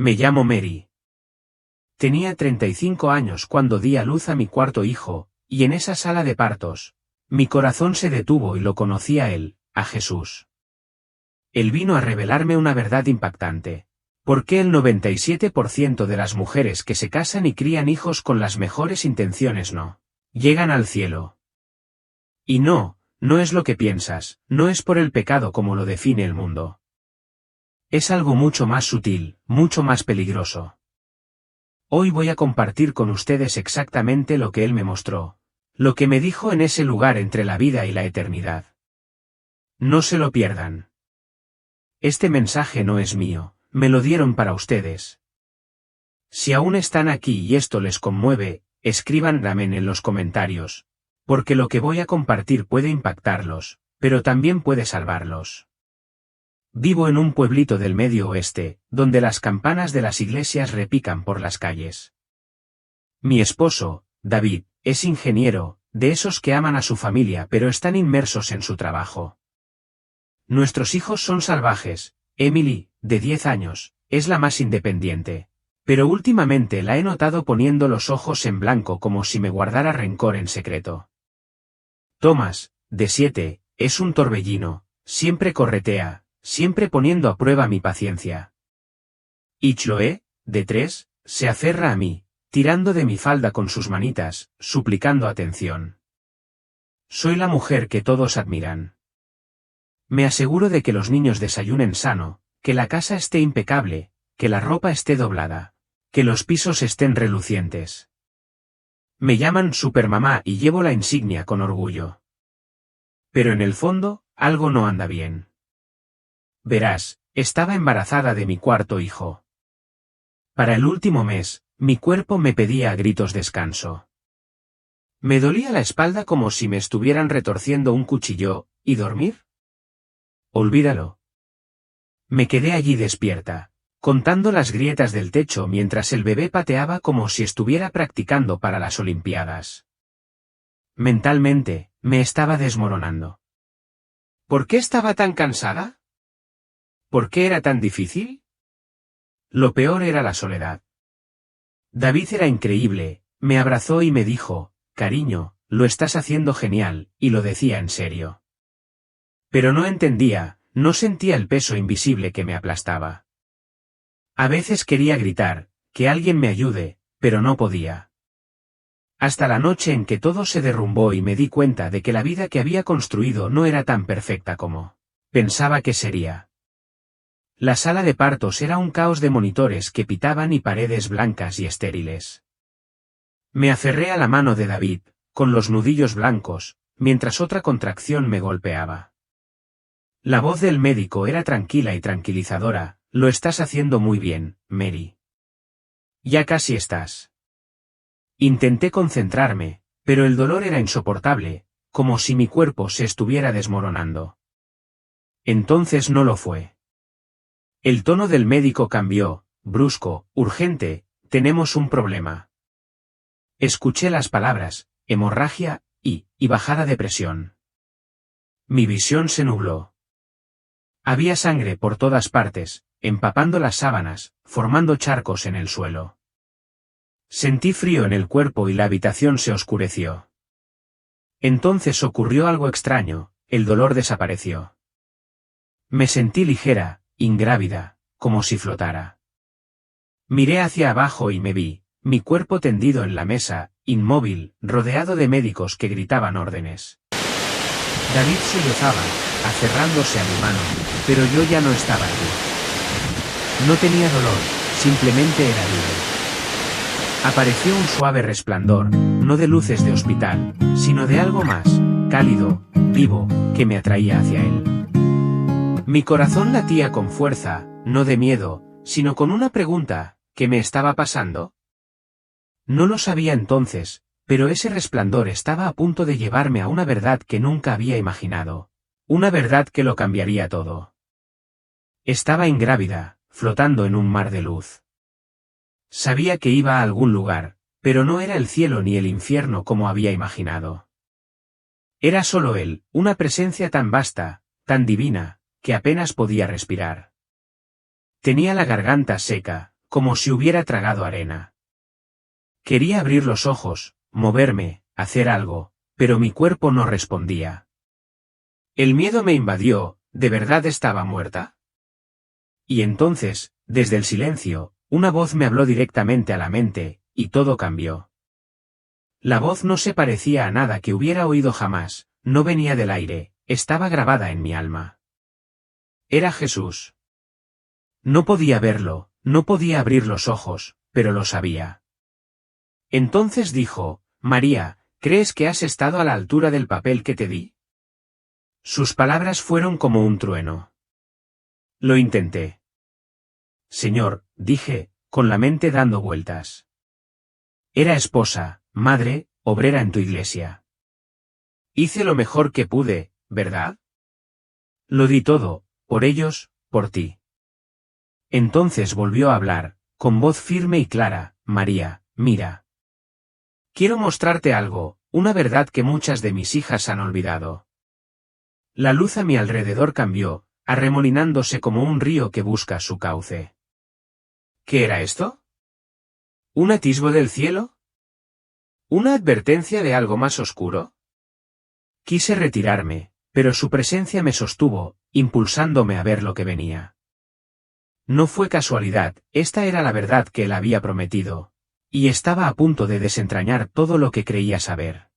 Me llamo Mary. Tenía 35 años cuando di a luz a mi cuarto hijo, y en esa sala de partos, mi corazón se detuvo y lo conocí a él, a Jesús. Él vino a revelarme una verdad impactante. ¿Por qué el 97% de las mujeres que se casan y crían hijos con las mejores intenciones no llegan al cielo? Y no es lo que piensas, no es por el pecado como lo define el mundo. Es algo mucho más sutil, mucho más peligroso. Hoy voy a compartir con ustedes exactamente lo que Él me mostró, lo que me dijo en ese lugar entre la vida y la eternidad. No se lo pierdan. Este mensaje no es mío, me lo dieron para ustedes. Si aún están aquí y esto les conmueve, escriban amén en los comentarios, porque lo que voy a compartir puede impactarlos, pero también puede salvarlos. Vivo en un pueblito del Medio Oeste, donde las campanas de las iglesias repican por las calles. Mi esposo, David, es ingeniero, de esos que aman a su familia pero están inmersos en su trabajo. Nuestros hijos son salvajes. Emily, de 10 años, es la más independiente. Pero últimamente la he notado poniendo los ojos en blanco como si me guardara rencor en secreto. Thomas, de 7, es un torbellino, siempre corretea, siempre poniendo a prueba mi paciencia. Y Chloe, de 3, se aferra a mí, tirando de mi falda con sus manitas, suplicando atención. Soy la mujer que todos admiran. Me aseguro de que los niños desayunen sano, que la casa esté impecable, que la ropa esté doblada, que los pisos estén relucientes. Me llaman Supermamá y llevo la insignia con orgullo. Pero en el fondo, algo no anda bien. Verás, estaba embarazada de mi cuarto hijo. Para el último mes, mi cuerpo me pedía a gritos descanso. Me dolía la espalda como si me estuvieran retorciendo un cuchillo, ¿y dormir? Olvídalo. Me quedé allí despierta, contando las grietas del techo mientras el bebé pateaba como si estuviera practicando para las Olimpiadas. Mentalmente, me estaba desmoronando. ¿Por qué estaba tan cansada? ¿Por qué era tan difícil? Lo peor era la soledad. David era increíble, me abrazó y me dijo, cariño, lo estás haciendo genial, y lo decía en serio. Pero no entendía, no sentía el peso invisible que me aplastaba. A veces quería gritar, que alguien me ayude, pero no podía. Hasta la noche en que todo se derrumbó y me di cuenta de que la vida que había construido no era tan perfecta como pensaba que sería. La sala de partos era un caos de monitores que pitaban y paredes blancas y estériles. Me aferré a la mano de David, con los nudillos blancos, mientras otra contracción me golpeaba. La voz del médico era tranquila y tranquilizadora, lo estás haciendo muy bien, Mary. Ya casi estás. Intenté concentrarme, pero el dolor era insoportable, como si mi cuerpo se estuviera desmoronando. Entonces no lo fue. El tono del médico cambió, brusco, urgente, tenemos un problema. Escuché las palabras, hemorragia, y bajada de presión. Mi visión se nubló. Había sangre por todas partes, empapando las sábanas, formando charcos en el suelo. Sentí frío en el cuerpo y la habitación se oscureció. Entonces ocurrió algo extraño, el dolor desapareció. Me sentí ligera, ingrávida, como si flotara. Miré hacia abajo y me vi, mi cuerpo tendido en la mesa, inmóvil, rodeado de médicos que gritaban órdenes. David sollozaba, aferrándose a mi mano, pero yo ya no estaba allí. No tenía dolor, simplemente era libre. Apareció un suave resplandor, no de luces de hospital, sino de algo más, cálido, vivo, que me atraía hacia él. Mi corazón latía con fuerza, no de miedo, sino con una pregunta, ¿qué me estaba pasando? No lo sabía entonces, pero ese resplandor estaba a punto de llevarme a una verdad que nunca había imaginado. Una verdad que lo cambiaría todo. Estaba ingrávida, flotando en un mar de luz. Sabía que iba a algún lugar, pero no era el cielo ni el infierno como había imaginado. Era solo él, una presencia tan vasta, tan divina, que apenas podía respirar. Tenía la garganta seca, como si hubiera tragado arena. Quería abrir los ojos, moverme, hacer algo, pero mi cuerpo no respondía. El miedo me invadió, ¿de verdad estaba muerta? Y entonces, desde el silencio, una voz me habló directamente a la mente, y todo cambió. La voz no se parecía a nada que hubiera oído jamás, no venía del aire, estaba grabada en mi alma. Era Jesús. No podía verlo, no podía abrir los ojos, pero lo sabía. Entonces dijo, María, ¿crees que has estado a la altura del papel que te di? Sus palabras fueron como un trueno. Lo intenté. Señor, dije, con la mente dando vueltas. Era esposa, madre, obrera en tu iglesia. Hice lo mejor que pude, ¿verdad? Lo di todo, por ellos, por ti. Entonces volvió a hablar, con voz firme y clara, María, mira. Quiero mostrarte algo, una verdad que muchas de mis hijas han olvidado. La luz a mi alrededor cambió, arremolinándose como un río que busca su cauce. ¿Qué era esto? ¿Un atisbo del cielo? ¿Una advertencia de algo más oscuro? Quise retirarme, pero su presencia me sostuvo, impulsándome a ver lo que venía. No fue casualidad, esta era la verdad que él había prometido, y estaba a punto de desentrañar todo lo que creía saber.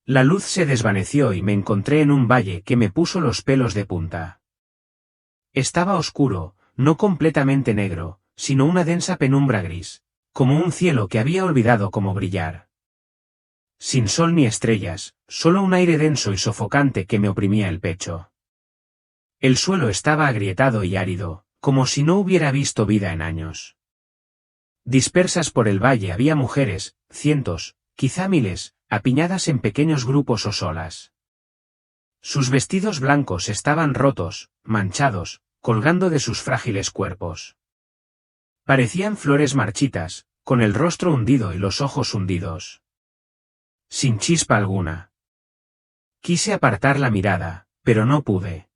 La luz se desvaneció y me encontré en un valle que me puso los pelos de punta. Estaba oscuro, no completamente negro, sino una densa penumbra gris, como un cielo que había olvidado cómo brillar. Sin sol ni estrellas, solo un aire denso y sofocante que me oprimía el pecho. El suelo estaba agrietado y árido, como si no hubiera visto vida en años. Dispersas por el valle había mujeres, cientos, quizá miles, apiñadas en pequeños grupos o solas. Sus vestidos blancos estaban rotos, manchados, colgando de sus frágiles cuerpos. Parecían flores marchitas, con el rostro hundido y los ojos hundidos. Sin chispa alguna. Quise apartar la mirada, pero no pude.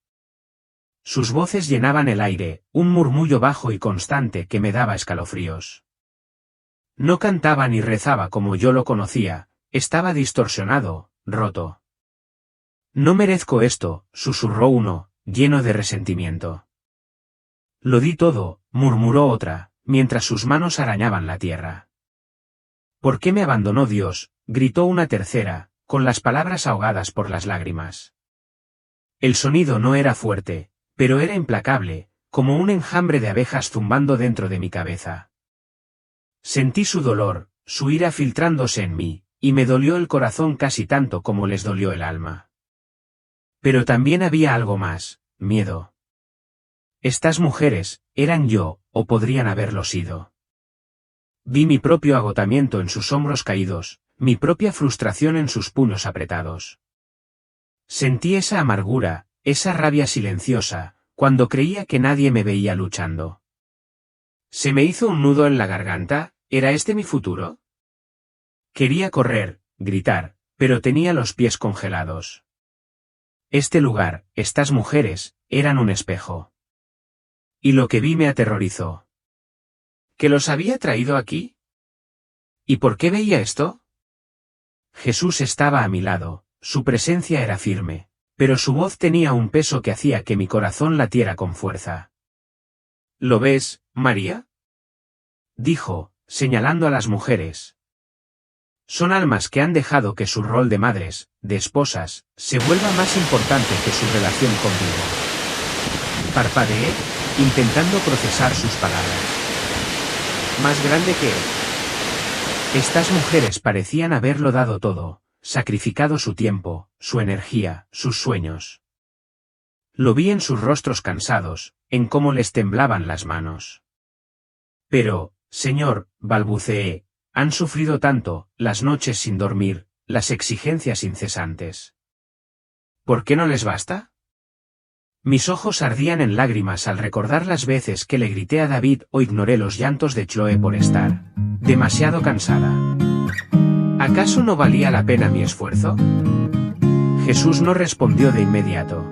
Sus voces llenaban el aire, un murmullo bajo y constante que me daba escalofríos. No cantaba ni rezaba como yo lo conocía, estaba distorsionado, roto. No merezco esto, susurró uno, lleno de resentimiento. Lo di todo, murmuró otra, mientras sus manos arañaban la tierra. ¿Por qué me abandonó Dios?, gritó una tercera, con las palabras ahogadas por las lágrimas. El sonido no era fuerte, pero era implacable, como un enjambre de abejas zumbando dentro de mi cabeza. Sentí su dolor, su ira filtrándose en mí, y me dolió el corazón casi tanto como les dolió el alma. Pero también había algo más, miedo. Estas mujeres, eran yo, o podrían haberlo sido. Vi mi propio agotamiento en sus hombros caídos, mi propia frustración en sus puños apretados. Sentí esa amargura, esa rabia silenciosa, cuando creía que nadie me veía luchando. Se me hizo un nudo en la garganta, ¿era este mi futuro? Quería correr, gritar, pero tenía los pies congelados. Este lugar, estas mujeres, eran un espejo. Y lo que vi me aterrorizó. ¿Que los había traído aquí? ¿Y por qué veía esto? Jesús estaba a mi lado, su presencia era firme, pero su voz tenía un peso que hacía que mi corazón latiera con fuerza. ¿Lo ves, María?, dijo, señalando a las mujeres. Son almas que han dejado que su rol de madres, de esposas, se vuelva más importante que su relación conmigo. Parpadeé, intentando procesar sus palabras. Más grande que él. Estas mujeres parecían haberlo dado todo, sacrificado su tiempo, su energía, sus sueños. Lo vi en sus rostros cansados, en cómo les temblaban las manos. Pero, Señor, balbuceé, han sufrido tanto, las noches sin dormir, las exigencias incesantes. ¿Por qué no les basta? Mis ojos ardían en lágrimas al recordar las veces que le grité a David o ignoré los llantos de Chloe por estar demasiado cansada. ¿Acaso no valía la pena mi esfuerzo? Jesús no respondió de inmediato.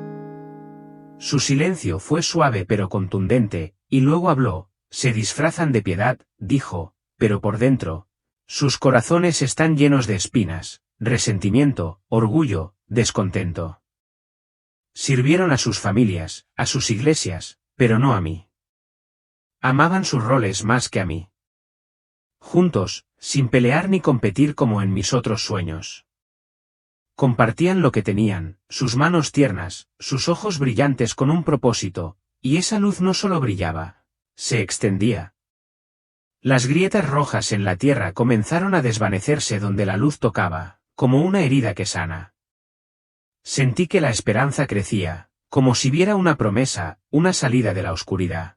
Su silencio fue suave pero contundente, y luego habló, se disfrazan de piedad, dijo, pero por dentro, sus corazones están llenos de espinas, resentimiento, orgullo, descontento. Sirvieron a sus familias, a sus iglesias, pero no a mí. Amaban sus roles más que a mí. Juntos, sin pelear ni competir como en mis otros sueños. Compartían lo que tenían, sus manos tiernas, sus ojos brillantes con un propósito, y esa luz no solo brillaba, se extendía. Las grietas rojas en la tierra comenzaron a desvanecerse donde la luz tocaba, como una herida que sana. Sentí que la esperanza crecía, como si viera una promesa, una salida de la oscuridad.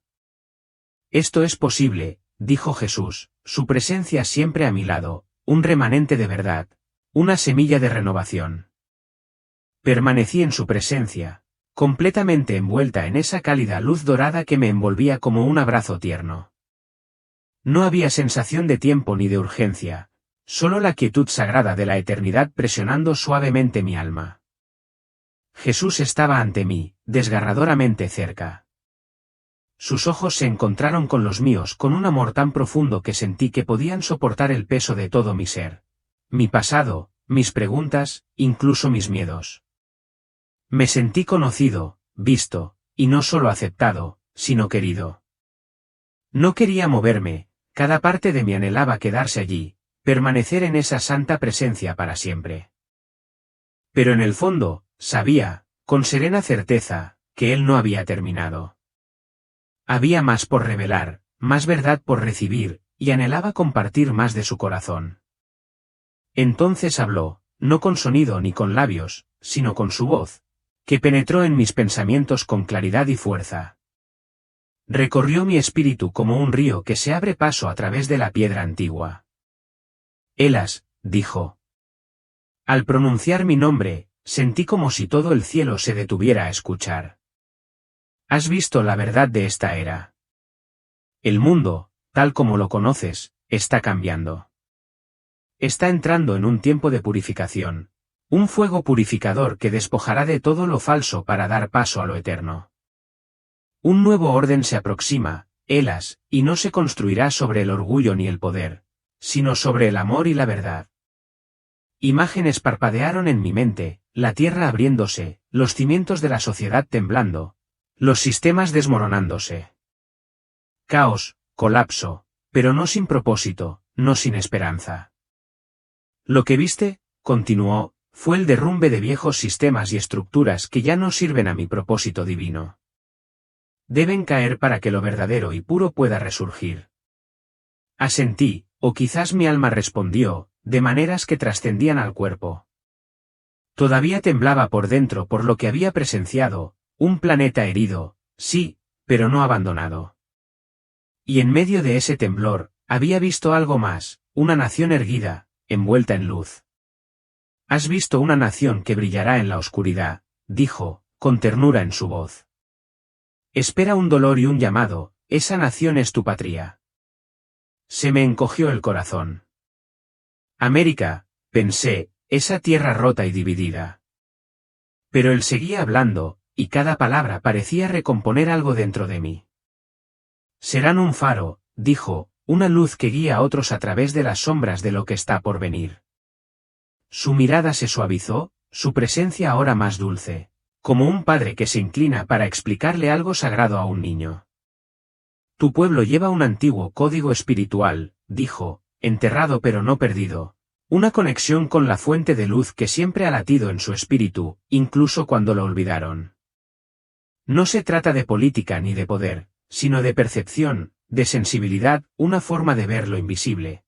Esto es posible, dijo Jesús, su presencia siempre a mi lado, un remanente de verdad, una semilla de renovación. Permanecí en su presencia, completamente envuelta en esa cálida luz dorada que me envolvía como un abrazo tierno. No había sensación de tiempo ni de urgencia, solo la quietud sagrada de la eternidad presionando suavemente mi alma. Jesús estaba ante mí, desgarradoramente cerca. Sus ojos se encontraron con los míos con un amor tan profundo que sentí que podían soportar el peso de todo mi ser. Mi pasado, mis preguntas, incluso mis miedos. Me sentí conocido, visto, y no solo aceptado, sino querido. No quería moverme, cada parte de mí anhelaba quedarse allí, permanecer en esa santa presencia para siempre. Pero en el fondo, sabía, con serena certeza, que él no había terminado. Había más por revelar, más verdad por recibir, y anhelaba compartir más de su corazón. Entonces habló, no con sonido ni con labios, sino con su voz, que penetró en mis pensamientos con claridad y fuerza. Recorrió mi espíritu como un río que se abre paso a través de la piedra antigua. Elas, dijo. Al pronunciar mi nombre, sentí como si todo el cielo se detuviera a escuchar. ¿Has visto la verdad de esta era? El mundo, tal como lo conoces, está cambiando. Está entrando en un tiempo de purificación, un fuego purificador que despojará de todo lo falso para dar paso a lo eterno. Un nuevo orden se aproxima, Elas, y no se construirá sobre el orgullo ni el poder, sino sobre el amor y la verdad. Imágenes parpadearon en mi mente, la tierra abriéndose, los cimientos de la sociedad temblando, los sistemas desmoronándose. Caos, colapso, pero no sin propósito, no sin esperanza. Lo que viste, continuó, fue el derrumbe de viejos sistemas y estructuras que ya no sirven a mi propósito divino. Deben caer para que lo verdadero y puro pueda resurgir. Asentí, o quizás mi alma respondió, de maneras que trascendían al cuerpo. Todavía temblaba por dentro por lo que había presenciado, un planeta herido, sí, pero no abandonado. Y en medio de ese temblor, había visto algo más, una nación erguida, envuelta en luz. Has visto una nación que brillará en la oscuridad, dijo, con ternura en su voz. Espera un dolor y un llamado, esa nación es tu patria. Se me encogió el corazón. América, pensé, esa tierra rota y dividida. Pero él seguía hablando, y cada palabra parecía recomponer algo dentro de mí. Serán un faro, dijo, una luz que guía a otros a través de las sombras de lo que está por venir. Su mirada se suavizó, su presencia ahora más dulce, como un padre que se inclina para explicarle algo sagrado a un niño. Tu pueblo lleva un antiguo código espiritual, dijo, enterrado pero no perdido, una conexión con la fuente de luz que siempre ha latido en su espíritu, incluso cuando lo olvidaron. No se trata de política ni de poder, sino de percepción, de sensibilidad, una forma de ver lo invisible.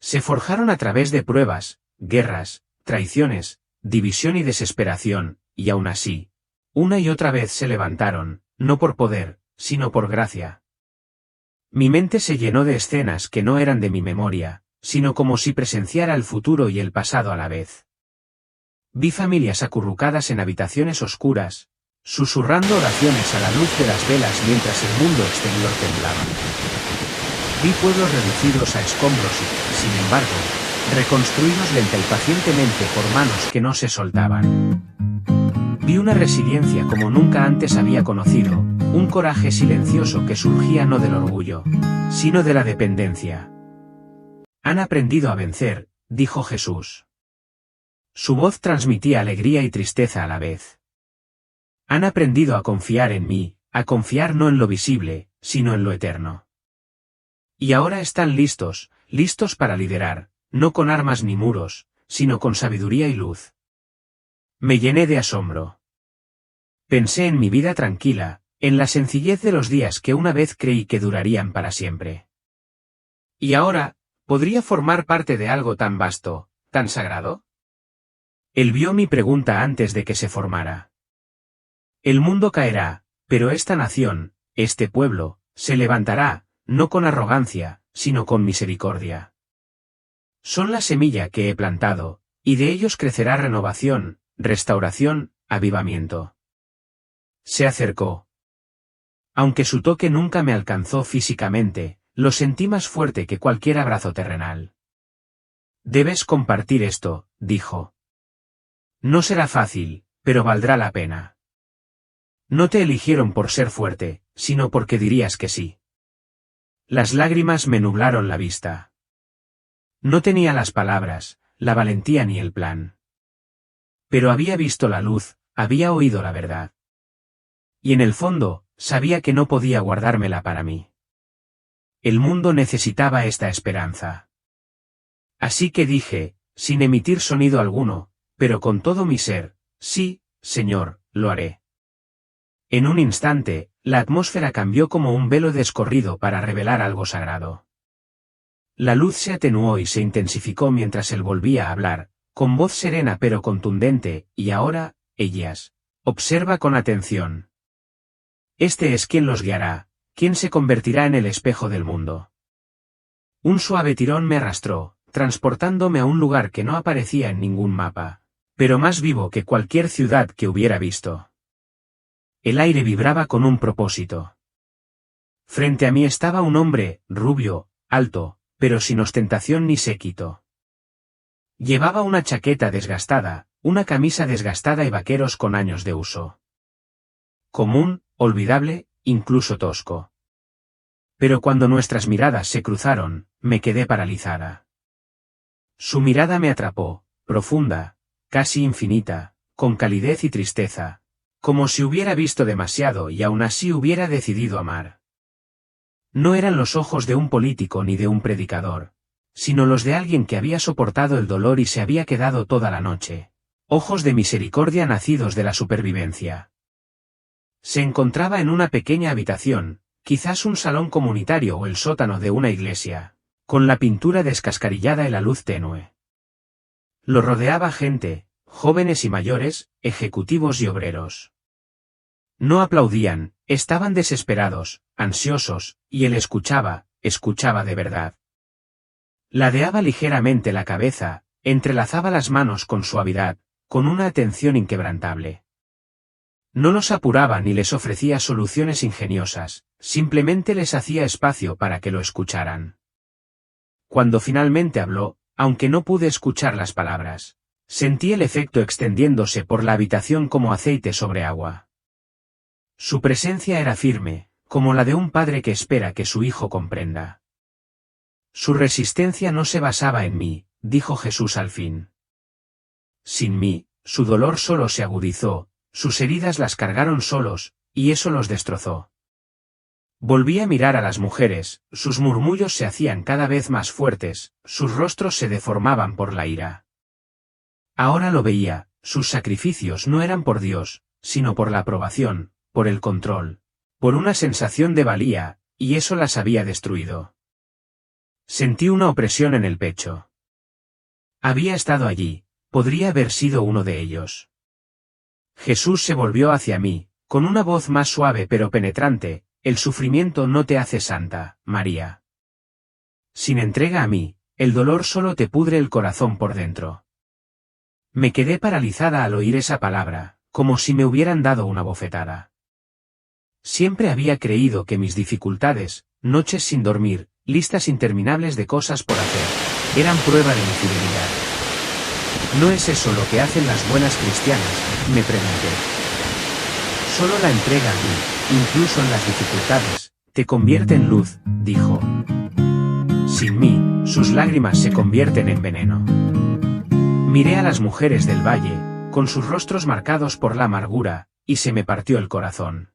Se forjaron a través de pruebas, guerras, traiciones, división y desesperación, y aún así, una y otra vez se levantaron, no por poder, sino por gracia. Mi mente se llenó de escenas que no eran de mi memoria, sino como si presenciara el futuro y el pasado a la vez. Vi familias acurrucadas en habitaciones oscuras, susurrando oraciones a la luz de las velas mientras el mundo exterior temblaba. Vi pueblos reducidos a escombros y, sin embargo, reconstruidos lenta y pacientemente por manos que no se soltaban. Vi una resiliencia como nunca antes había conocido, un coraje silencioso que surgía no del orgullo, sino de la dependencia. Han aprendido a vencer, dijo Jesús. Su voz transmitía alegría y tristeza a la vez. Han aprendido a confiar en mí, a confiar no en lo visible, sino en lo eterno. Y ahora están listos para liderar, no con armas ni muros, sino con sabiduría y luz. Me llené de asombro. Pensé en mi vida tranquila, en la sencillez de los días que una vez creí que durarían para siempre. ¿Y ahora, podría formar parte de algo tan vasto, tan sagrado? Él vio mi pregunta antes de que se formara. El mundo caerá, pero esta nación, este pueblo, se levantará, no con arrogancia, sino con misericordia. Son la semilla que he plantado, y de ellos crecerá renovación, restauración, avivamiento. Se acercó. Aunque su toque nunca me alcanzó físicamente, lo sentí más fuerte que cualquier abrazo terrenal. Debes compartir esto, dijo. No será fácil, pero valdrá la pena. No te eligieron por ser fuerte, sino porque dirías que sí. Las lágrimas me nublaron la vista. No tenía las palabras, la valentía ni el plan. Pero había visto la luz, había oído la verdad. Y en el fondo, sabía que no podía guardármela para mí. El mundo necesitaba esta esperanza. Así que dije, sin emitir sonido alguno, pero con todo mi ser, sí, Señor, lo haré. En un instante, la atmósfera cambió como un velo descorrido para revelar algo sagrado. La luz se atenuó y se intensificó mientras él volvía a hablar, con voz serena pero contundente, y ahora, ellas, observa con atención. Este es quien los guiará, quien se convertirá en el espejo del mundo. Un suave tirón me arrastró, transportándome a un lugar que no aparecía en ningún mapa, pero más vivo que cualquier ciudad que hubiera visto. El aire vibraba con un propósito. Frente a mí estaba un hombre, rubio, alto, pero sin ostentación ni séquito. Llevaba una chaqueta desgastada, una camisa desgastada y vaqueros con años de uso. Común, olvidable, incluso tosco. Pero cuando nuestras miradas se cruzaron, me quedé paralizada. Su mirada me atrapó, profunda, casi infinita, con calidez y tristeza, como si hubiera visto demasiado y aún así hubiera decidido amar. No eran los ojos de un político ni de un predicador, sino los de alguien que había soportado el dolor y se había quedado toda la noche. Ojos de misericordia nacidos de la supervivencia. Se encontraba en una pequeña habitación, quizás un salón comunitario o el sótano de una iglesia, con la pintura descascarillada y la luz tenue. Lo rodeaba gente, jóvenes y mayores, ejecutivos y obreros. No aplaudían, estaban desesperados, ansiosos, y él escuchaba de verdad. Ladeaba ligeramente la cabeza, entrelazaba las manos con suavidad, con una atención inquebrantable. No los apuraba ni les ofrecía soluciones ingeniosas, simplemente les hacía espacio para que lo escucharan. Cuando finalmente habló, aunque no pude escuchar las palabras, sentí el efecto extendiéndose por la habitación como aceite sobre agua. Su presencia era firme, como la de un padre que espera que su hijo comprenda. Su resistencia no se basaba en mí, dijo Jesús al fin. Sin mí, su dolor solo se agudizó, sus heridas las cargaron solos, y eso los destrozó. Volví a mirar a las mujeres, sus murmullos se hacían cada vez más fuertes, sus rostros se deformaban por la ira. Ahora lo veía, sus sacrificios no eran por Dios, sino por la aprobación, por el control, por una sensación de valía, y eso las había destruido. Sentí una opresión en el pecho. Había estado allí, podría haber sido uno de ellos. Jesús se volvió hacia mí, con una voz más suave pero penetrante: el sufrimiento no te hace santa, María. Sin entrega a mí, el dolor solo te pudre el corazón por dentro. Me quedé paralizada al oír esa palabra, como si me hubieran dado una bofetada. Siempre había creído que mis dificultades, noches sin dormir, listas interminables de cosas por hacer, eran prueba de mi fidelidad. ¿No es eso lo que hacen las buenas cristianas?, me pregunté. Solo la entrega a mí, incluso en las dificultades, te convierte en luz, dijo. Sin mí, sus lágrimas se convierten en veneno. Miré a las mujeres del valle, con sus rostros marcados por la amargura, y se me partió el corazón.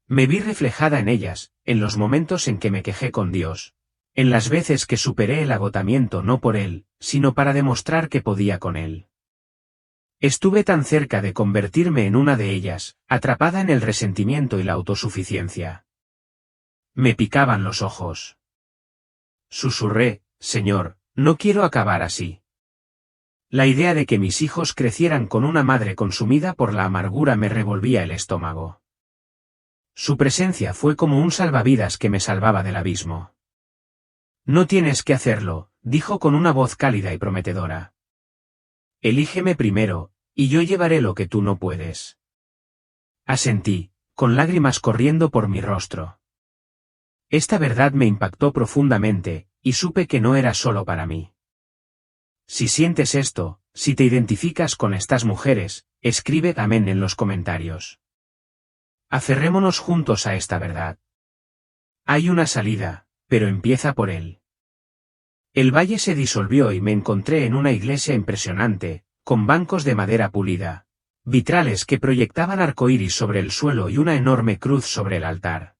Me vi reflejada en ellas, en los momentos en que me quejé con Dios, en las veces que superé el agotamiento no por Él, sino para demostrar que podía con Él. Estuve tan cerca de convertirme en una de ellas, atrapada en el resentimiento y la autosuficiencia. Me picaban los ojos. Susurré, Señor, no quiero acabar así. La idea de que mis hijos crecieran con una madre consumida por la amargura me revolvía el estómago. Su presencia fue como un salvavidas que me salvaba del abismo. No tienes que hacerlo, dijo con una voz cálida y prometedora. Elígeme primero, y yo llevaré lo que tú no puedes. Asentí, con lágrimas corriendo por mi rostro. Esta verdad me impactó profundamente, y supe que no era solo para mí. Si sientes esto, si te identificas con estas mujeres, escribe amén en los comentarios. Aferrémonos juntos a esta verdad. Hay una salida, pero empieza por él. El valle se disolvió y me encontré en una iglesia impresionante, con bancos de madera pulida, vitrales que proyectaban arcoíris sobre el suelo y una enorme cruz sobre el altar.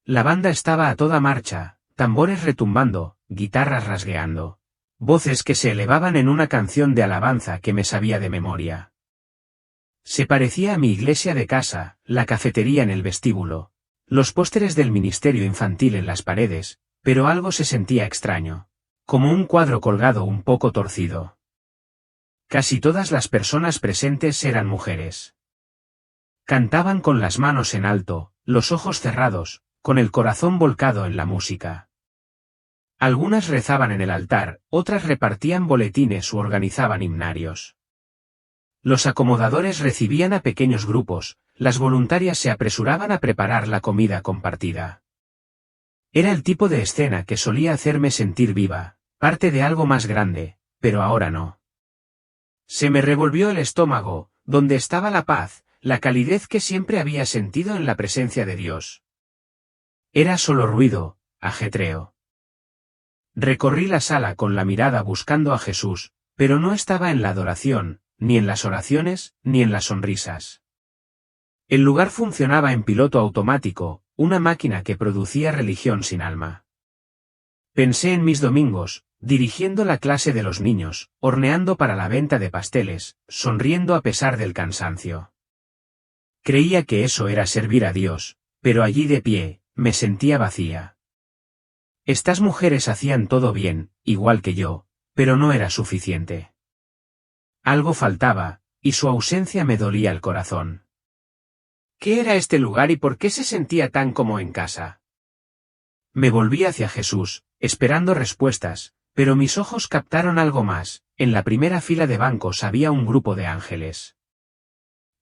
La banda estaba a toda marcha, tambores retumbando, guitarras rasgueando, voces que se elevaban en una canción de alabanza que me sabía de memoria. Se parecía a mi iglesia de casa, la cafetería en el vestíbulo, los pósteres del ministerio infantil en las paredes, pero algo se sentía extraño, como un cuadro colgado un poco torcido. Casi todas las personas presentes eran mujeres. Cantaban con las manos en alto, los ojos cerrados, con el corazón volcado en la música. Algunas rezaban en el altar, otras repartían boletines u organizaban himnarios. Los acomodadores recibían a pequeños grupos, las voluntarias se apresuraban a preparar la comida compartida. Era el tipo de escena que solía hacerme sentir viva, parte de algo más grande, pero ahora no. Se me revolvió el estómago, donde estaba la paz, la calidez que siempre había sentido en la presencia de Dios. Era solo ruido, ajetreo. Recorrí la sala con la mirada buscando a Jesús, pero no estaba en la adoración, ni en las oraciones, ni en las sonrisas. El lugar funcionaba en piloto automático, una máquina que producía religión sin alma. Pensé en mis domingos, dirigiendo la clase de los niños, horneando para la venta de pasteles, sonriendo a pesar del cansancio. Creía que eso era servir a Dios, pero allí de pie, me sentía vacía. Estas mujeres hacían todo bien, igual que yo, pero no era suficiente. Algo faltaba, y su ausencia me dolía el corazón. ¿Qué era este lugar y por qué se sentía tan como en casa? Me volví hacia Jesús, esperando respuestas, pero mis ojos captaron algo más. En la primera fila de bancos había un grupo de ángeles.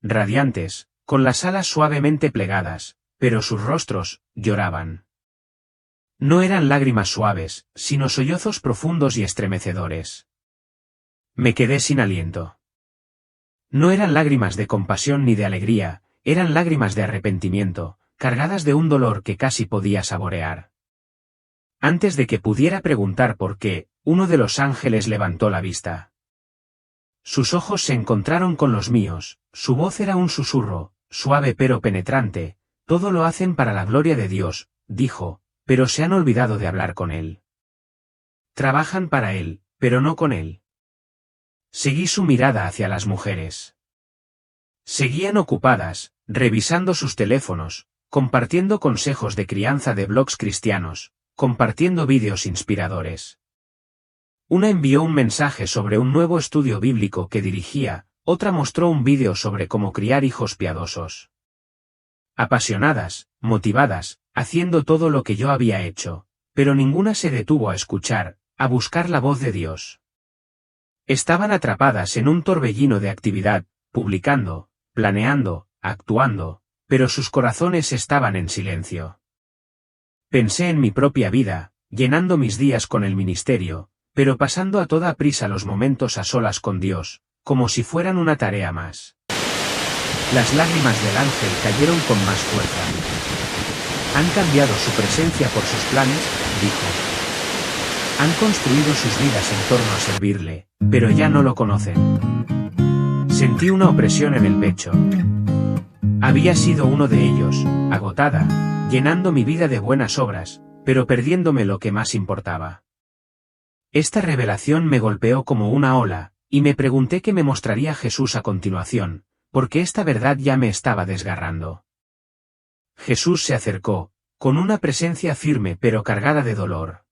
Radiantes, con las alas suavemente plegadas, pero sus rostros lloraban. No eran lágrimas suaves, sino sollozos profundos y estremecedores. Me quedé sin aliento. No eran lágrimas de compasión ni de alegría, eran lágrimas de arrepentimiento, cargadas de un dolor que casi podía saborear. Antes de que pudiera preguntar por qué, uno de los ángeles levantó la vista. Sus ojos se encontraron con los míos, su voz era un susurro, suave pero penetrante. Todo lo hacen para la gloria de Dios, dijo, pero se han olvidado de hablar con Él. Trabajan para Él, pero no con Él. Seguí su mirada hacia las mujeres. Seguían ocupadas, revisando sus teléfonos, compartiendo consejos de crianza de blogs cristianos, compartiendo vídeos inspiradores. Una envió un mensaje sobre un nuevo estudio bíblico que dirigía, otra mostró un vídeo sobre cómo criar hijos piadosos. Apasionadas, motivadas, haciendo todo lo que yo había hecho, pero ninguna se detuvo a escuchar, a buscar la voz de Dios. Estaban atrapadas en un torbellino de actividad, publicando, planeando, actuando, pero sus corazones estaban en silencio. Pensé en mi propia vida, llenando mis días con el ministerio, pero pasando a toda prisa los momentos a solas con Dios, como si fueran una tarea más. Las lágrimas del ángel cayeron con más fuerza. Han cambiado su presencia por sus planes, dijo. Han construido sus vidas en torno a servirle, pero ya no lo conocen. Sentí una opresión en el pecho. Había sido uno de ellos, agotada, llenando mi vida de buenas obras, pero perdiéndome lo que más importaba. Esta revelación me golpeó como una ola, y me pregunté qué me mostraría Jesús a continuación, porque esta verdad ya me estaba desgarrando. Jesús se acercó, con una presencia firme pero cargada de dolor.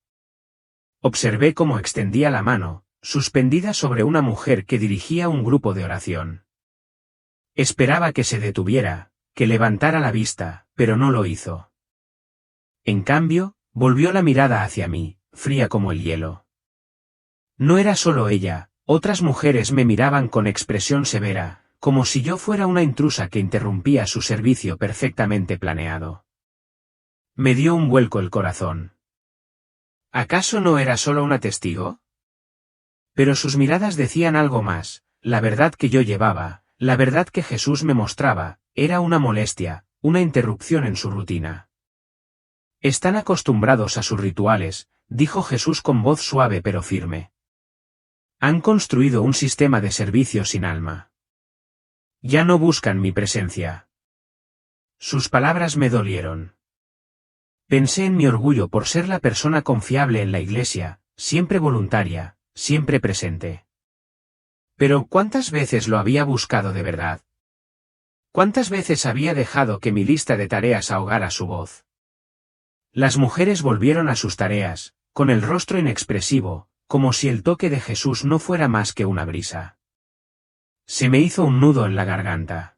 Observé cómo extendía la mano, suspendida sobre una mujer que dirigía un grupo de oración. Esperaba que se detuviera, que levantara la vista, pero no lo hizo. En cambio, volvió la mirada hacia mí, fría como el hielo. No era solo ella, otras mujeres me miraban con expresión severa, como si yo fuera una intrusa que interrumpía su servicio perfectamente planeado. Me dio un vuelco el corazón. ¿Acaso no era solo una testigo? Pero sus miradas decían algo más, la verdad que yo llevaba, la verdad que Jesús me mostraba, era una molestia, una interrupción en su rutina. Están acostumbrados a sus rituales, dijo Jesús con voz suave pero firme. Han construido un sistema de servicio sin alma. Ya no buscan mi presencia. Sus palabras me dolieron. Pensé en mi orgullo por ser la persona confiable en la iglesia, siempre voluntaria, siempre presente. Pero ¿cuántas veces lo había buscado de verdad? ¿Cuántas veces había dejado que mi lista de tareas ahogara su voz? Las mujeres volvieron a sus tareas, con el rostro inexpresivo, como si el toque de Jesús no fuera más que una brisa. Se me hizo un nudo en la garganta.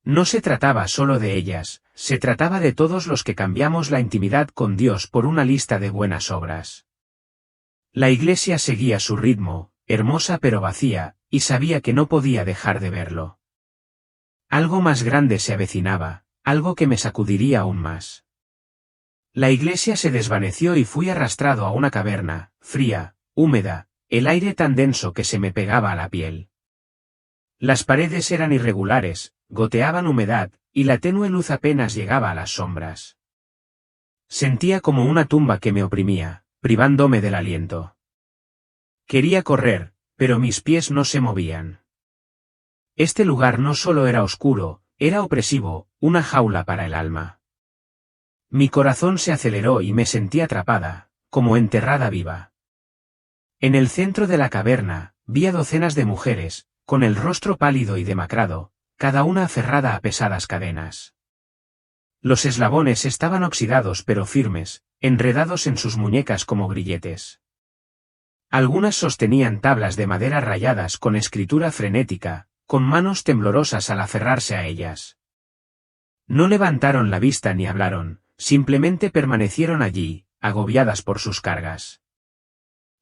No se trataba solo de ellas, se trataba de todos los que cambiamos la intimidad con Dios por una lista de buenas obras. La iglesia seguía su ritmo, hermosa pero vacía, y sabía que no podía dejar de verlo. Algo más grande se avecinaba, algo que me sacudiría aún más. La iglesia se desvaneció y fui arrastrado a una caverna, fría, húmeda, el aire tan denso que se me pegaba a la piel. Las paredes eran irregulares, goteaban humedad, y la tenue luz apenas llegaba a las sombras. Sentía como una tumba que me oprimía, privándome del aliento. Quería correr, pero mis pies no se movían. Este lugar no solo era oscuro, era opresivo, una jaula para el alma. Mi corazón se aceleró y me sentí atrapada, como enterrada viva. En el centro de la caverna, vi a docenas de mujeres, con el rostro pálido y demacrado, cada una aferrada a pesadas cadenas. Los eslabones estaban oxidados pero firmes, enredados en sus muñecas como grilletes. Algunas sostenían tablas de madera rayadas con escritura frenética, con manos temblorosas al aferrarse a ellas. No levantaron la vista ni hablaron, simplemente permanecieron allí, agobiadas por sus cargas.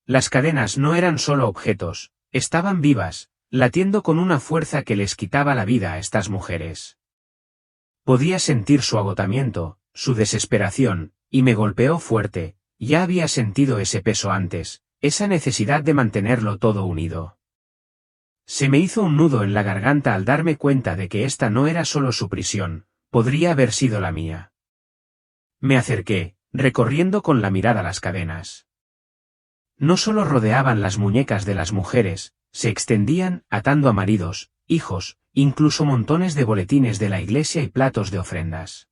Las cadenas no eran solo objetos, estaban vivas, latiendo con una fuerza que les quitaba la vida a estas mujeres. Podía sentir su agotamiento, su desesperación, y me golpeó fuerte, ya había sentido ese peso antes, esa necesidad de mantenerlo todo unido. Se me hizo un nudo en la garganta al darme cuenta de que esta no era solo su prisión, podría haber sido la mía. Me acerqué, recorriendo con la mirada las cadenas. No solo rodeaban las muñecas de las mujeres, se extendían, atando a maridos, hijos, incluso montones de boletines de la iglesia y platos de ofrendas.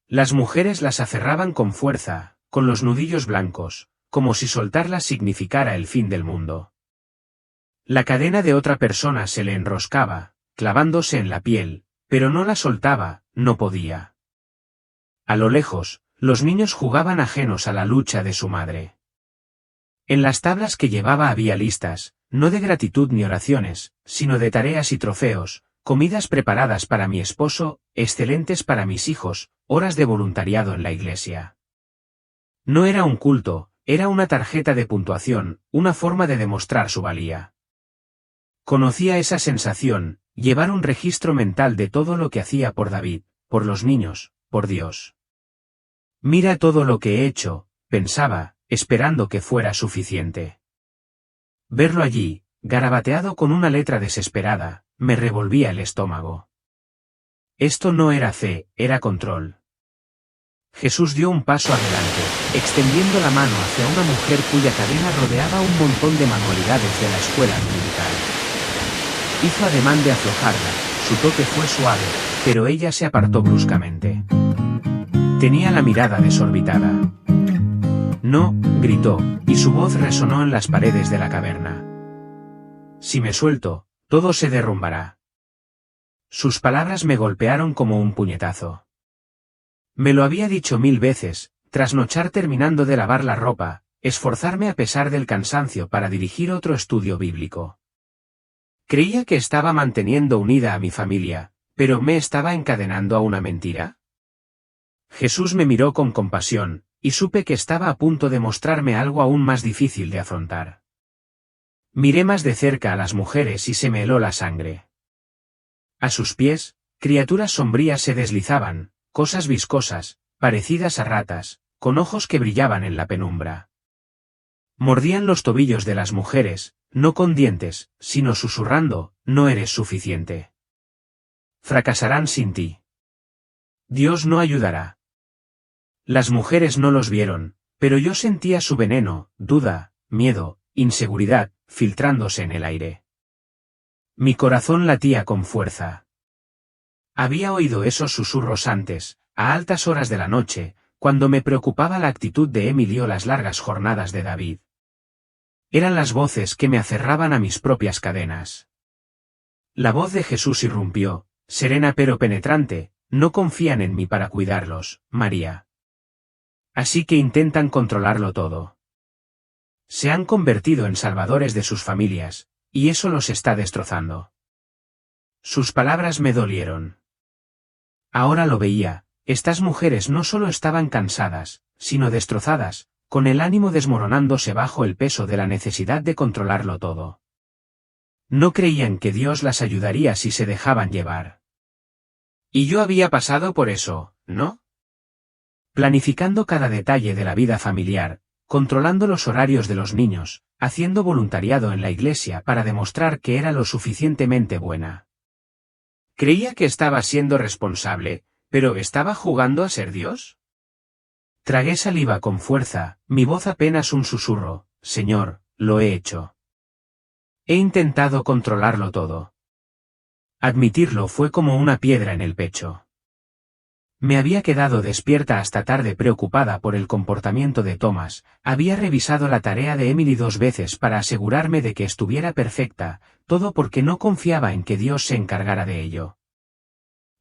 Las mujeres las aferraban con fuerza, con los nudillos blancos, como si soltarlas significara el fin del mundo. La cadena de otra persona se le enroscaba, clavándose en la piel, pero no la soltaba, no podía. A lo lejos, los niños jugaban ajenos a la lucha de su madre. En las tablas que llevaba había listas, no de gratitud ni oraciones, sino de tareas y trofeos, comidas preparadas para mi esposo, excelentes para mis hijos, horas de voluntariado en la iglesia. No era un culto, era una tarjeta de puntuación, una forma de demostrar su valía. Conocía esa sensación, llevar un registro mental de todo lo que hacía por David, por los niños, por Dios. Mira todo lo que he hecho, pensaba, esperando que fuera suficiente. Verlo allí, garabateado con una letra desesperada, me revolvía el estómago. Esto no era fe, era control. Jesús dio un paso adelante, extendiendo la mano hacia una mujer cuya cadena rodeaba un montón de manualidades de la escuela dominical. Hizo ademán de aflojarla, su toque fue suave, pero ella se apartó bruscamente. Tenía la mirada desorbitada. No, gritó, y su voz resonó en las paredes de la caverna. Si me suelto, todo se derrumbará. Sus palabras me golpearon como un puñetazo. Me lo había dicho 1000 veces, trasnochar terminando de lavar la ropa, esforzarme a pesar del cansancio para dirigir otro estudio bíblico. Creía que estaba manteniendo unida a mi familia, pero ¿me estaba encadenando a una mentira? Jesús me miró con compasión, y supe que estaba a punto de mostrarme algo aún más difícil de afrontar. Miré más de cerca a las mujeres y se me heló la sangre. A sus pies, criaturas sombrías se deslizaban, cosas viscosas, parecidas a ratas, con ojos que brillaban en la penumbra. Mordían los tobillos de las mujeres, no con dientes, sino susurrando, no eres suficiente. Fracasarán sin ti. Dios no ayudará. Las mujeres no los vieron, pero yo sentía su veneno, duda, miedo, inseguridad, filtrándose en el aire. Mi corazón latía con fuerza. Había oído esos susurros antes, a altas horas de la noche, cuando me preocupaba la actitud de Emily o las largas jornadas de David. Eran las voces que me aferraban a mis propias cadenas. La voz de Jesús irrumpió, serena pero penetrante, no confían en mí para cuidarlos, María. Así que intentan controlarlo todo. Se han convertido en salvadores de sus familias, y eso los está destrozando. Sus palabras me dolieron. Ahora lo veía, estas mujeres no solo estaban cansadas, sino destrozadas, con el ánimo desmoronándose bajo el peso de la necesidad de controlarlo todo. No creían que Dios las ayudaría si se dejaban llevar. Y yo había pasado por eso, ¿no? Planificando cada detalle de la vida familiar, controlando los horarios de los niños, haciendo voluntariado en la iglesia para demostrar que era lo suficientemente buena. Creía que estaba siendo responsable, pero ¿estaba jugando a ser Dios? Tragué saliva con fuerza, mi voz apenas un susurro, Señor, lo he hecho. He intentado controlarlo todo. Admitirlo fue como una piedra en el pecho. Me había quedado despierta hasta tarde preocupada por el comportamiento de Thomas, había revisado la tarea de Emily 2 veces para asegurarme de que estuviera perfecta, todo porque no confiaba en que Dios se encargara de ello.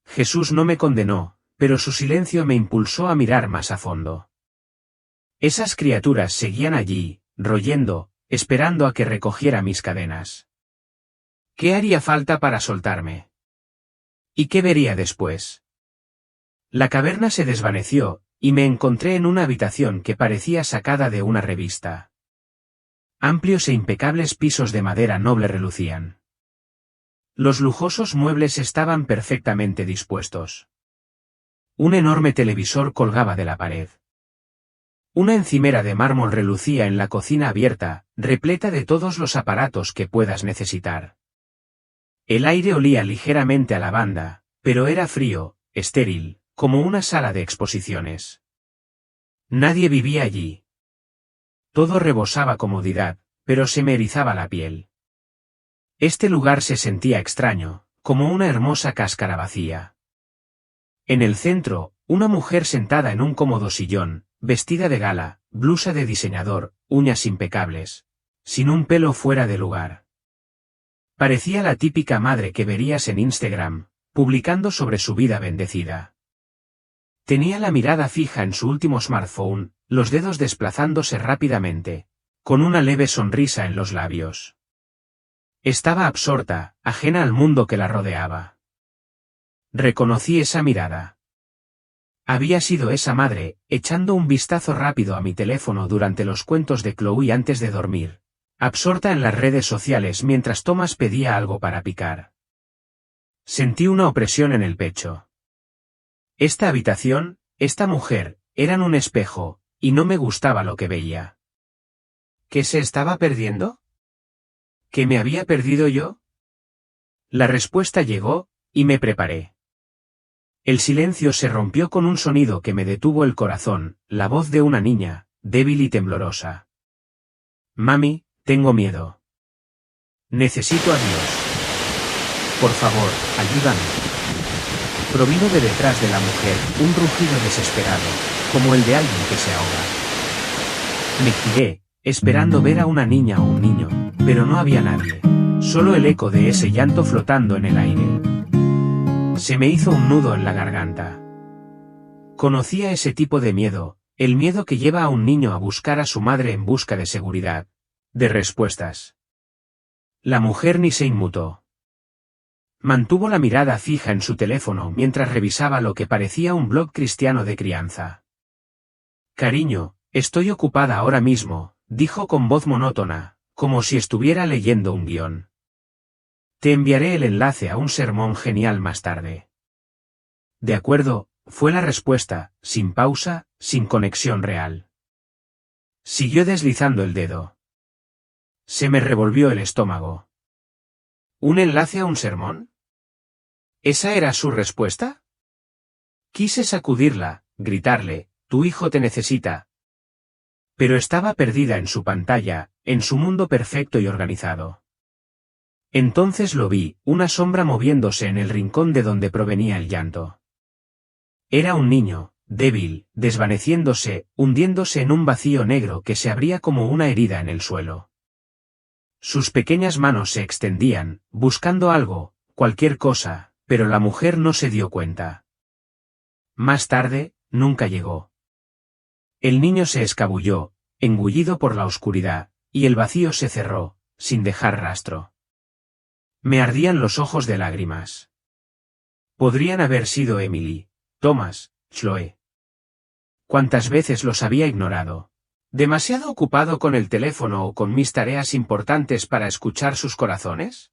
Jesús no me condenó, pero su silencio me impulsó a mirar más a fondo. Esas criaturas seguían allí, royendo, esperando a que recogiera mis cadenas. ¿Qué haría falta para soltarme? ¿Y qué vería después? La caverna se desvaneció, y me encontré en una habitación que parecía sacada de una revista. Amplios e impecables pisos de madera noble relucían. Los lujosos muebles estaban perfectamente dispuestos. Un enorme televisor colgaba de la pared. Una encimera de mármol relucía en la cocina abierta, repleta de todos los aparatos que puedas necesitar. El aire olía ligeramente a lavanda, pero era frío, estéril, como una sala de exposiciones. Nadie vivía allí. Todo rebosaba comodidad, pero se me erizaba la piel. Este lugar se sentía extraño, como una hermosa cáscara vacía. En el centro, una mujer sentada en un cómodo sillón, vestida de gala, blusa de diseñador, uñas impecables, sin un pelo fuera de lugar. Parecía la típica madre que verías en Instagram, publicando sobre su vida bendecida. Tenía la mirada fija en su último smartphone, los dedos desplazándose rápidamente, con una leve sonrisa en los labios. Estaba absorta, ajena al mundo que la rodeaba. Reconocí esa mirada. Había sido esa madre, echando un vistazo rápido a mi teléfono durante los cuentos de Chloe antes de dormir, absorta en las redes sociales mientras Thomas pedía algo para picar. Sentí una opresión en el pecho. Esta habitación, esta mujer, eran un espejo, y no me gustaba lo que veía. ¿Qué se estaba perdiendo? ¿Qué me había perdido yo? La respuesta llegó, y me preparé. El silencio se rompió con un sonido que me detuvo el corazón, la voz de una niña, débil y temblorosa. Mami, tengo miedo. Necesito a Dios. Por favor, ayúdame. Provino de detrás de la mujer, un rugido desesperado, como el de alguien que se ahoga. Me giré, esperando ver a una niña o un niño, pero no había nadie, solo el eco de ese llanto flotando en el aire. Se me hizo un nudo en la garganta. Conocía ese tipo de miedo, el miedo que lleva a un niño a buscar a su madre en busca de seguridad, de respuestas. La mujer ni se inmutó. Mantuvo la mirada fija en su teléfono mientras revisaba lo que parecía un blog cristiano de crianza. Cariño, estoy ocupada ahora mismo, dijo con voz monótona, como si estuviera leyendo un guión. Te enviaré el enlace a un sermón genial más tarde. De acuerdo, fue la respuesta, sin pausa, sin conexión real. Siguió deslizando el dedo. Se me revolvió el estómago. ¿Un enlace a un sermón? ¿Esa era su respuesta? Quise sacudirla, gritarle, tu hijo te necesita. Pero estaba perdida en su pantalla, en su mundo perfecto y organizado. Entonces lo vi, una sombra moviéndose en el rincón de donde provenía el llanto. Era un niño, débil, desvaneciéndose, hundiéndose en un vacío negro que se abría como una herida en el suelo. Sus pequeñas manos se extendían, buscando algo, cualquier cosa, pero la mujer no se dio cuenta. Más tarde, nunca llegó. El niño se escabulló, engullido por la oscuridad, y el vacío se cerró, sin dejar rastro. Me ardían los ojos de lágrimas. Podrían haber sido Emily, Thomas, Chloe. ¿Cuántas veces los había ignorado? ¿Demasiado ocupado con el teléfono o con mis tareas importantes para escuchar sus corazones?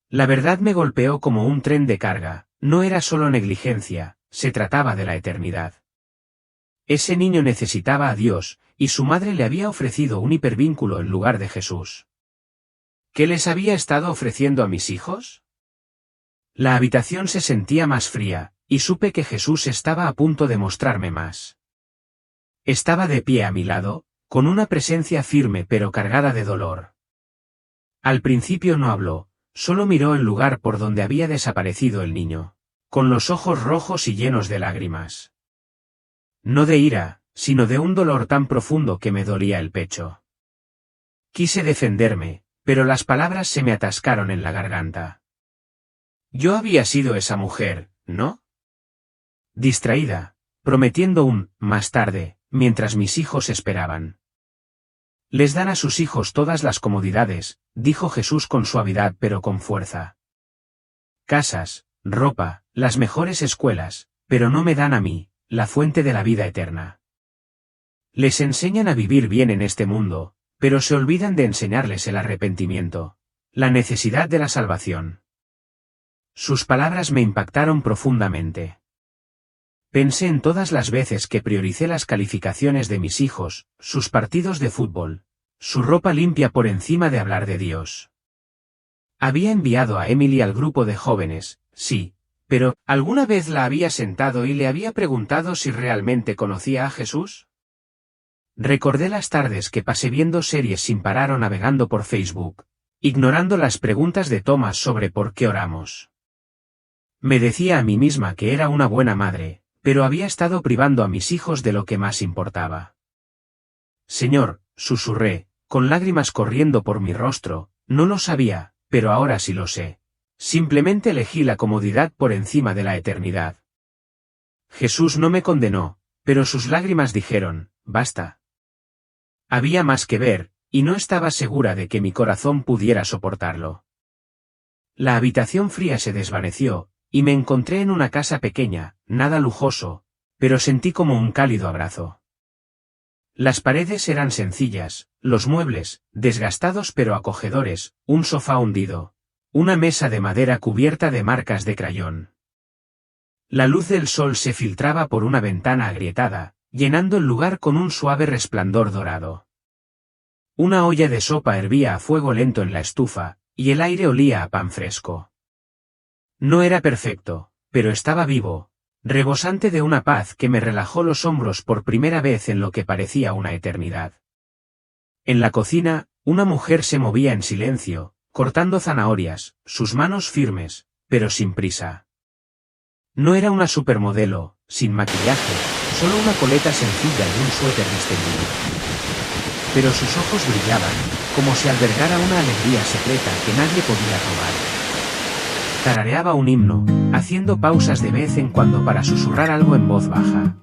La verdad me golpeó como un tren de carga, no era solo negligencia, se trataba de la eternidad. Ese niño necesitaba a Dios, y su madre le había ofrecido un hipervínculo en lugar de Jesús. ¿Qué les había estado ofreciendo a mis hijos? La habitación se sentía más fría, y supe que Jesús estaba a punto de mostrarme más. Estaba de pie a mi lado, con una presencia firme pero cargada de dolor. Al principio no habló, solo miró el lugar por donde había desaparecido el niño, con los ojos rojos y llenos de lágrimas. No de ira, sino de un dolor tan profundo que me dolía el pecho. Quise defenderme, pero las palabras se me atascaron en la garganta. Yo había sido esa mujer, ¿no? Distraída, prometiendo más tarde, mientras mis hijos esperaban. Les dan a sus hijos todas las comodidades, dijo Jesús con suavidad pero con fuerza. Casas, ropa, las mejores escuelas, pero no me dan a mí, la fuente de la vida eterna. Les enseñan a vivir bien en este mundo, pero se olvidan de enseñarles el arrepentimiento, la necesidad de la salvación. Sus palabras me impactaron profundamente. Pensé en todas las veces que prioricé las calificaciones de mis hijos, sus partidos de fútbol, su ropa limpia por encima de hablar de Dios. Había enviado a Emily al grupo de jóvenes, sí, pero ¿alguna vez la había sentado y le había preguntado si realmente conocía a Jesús? Recordé las tardes que pasé viendo series sin parar o navegando por Facebook, ignorando las preguntas de Thomas sobre por qué oramos. Me decía a mí misma que era una buena madre, pero había estado privando a mis hijos de lo que más importaba. Señor, susurré, con lágrimas corriendo por mi rostro, no lo sabía, pero ahora sí lo sé. Simplemente elegí la comodidad por encima de la eternidad. Jesús no me condenó, pero sus lágrimas dijeron, basta. Había más que ver, y no estaba segura de que mi corazón pudiera soportarlo. La habitación fría se desvaneció, y me encontré en una casa pequeña, nada lujoso, pero sentí como un cálido abrazo. Las paredes eran sencillas, los muebles, desgastados pero acogedores, un sofá hundido, una mesa de madera cubierta de marcas de crayón. La luz del sol se filtraba por una ventana agrietada, llenando el lugar con un suave resplandor dorado. Una olla de sopa hervía a fuego lento en la estufa, y el aire olía a pan fresco. No era perfecto, pero estaba vivo, rebosante de una paz que me relajó los hombros por primera vez en lo que parecía una eternidad. En la cocina, una mujer se movía en silencio, cortando zanahorias, sus manos firmes, pero sin prisa. No era una supermodelo, sin maquillaje, solo una coleta sencilla y un suéter distendido. Pero sus ojos brillaban, como si albergara una alegría secreta que nadie podía robar. Tarareaba un himno, haciendo pausas de vez en cuando para susurrar algo en voz baja.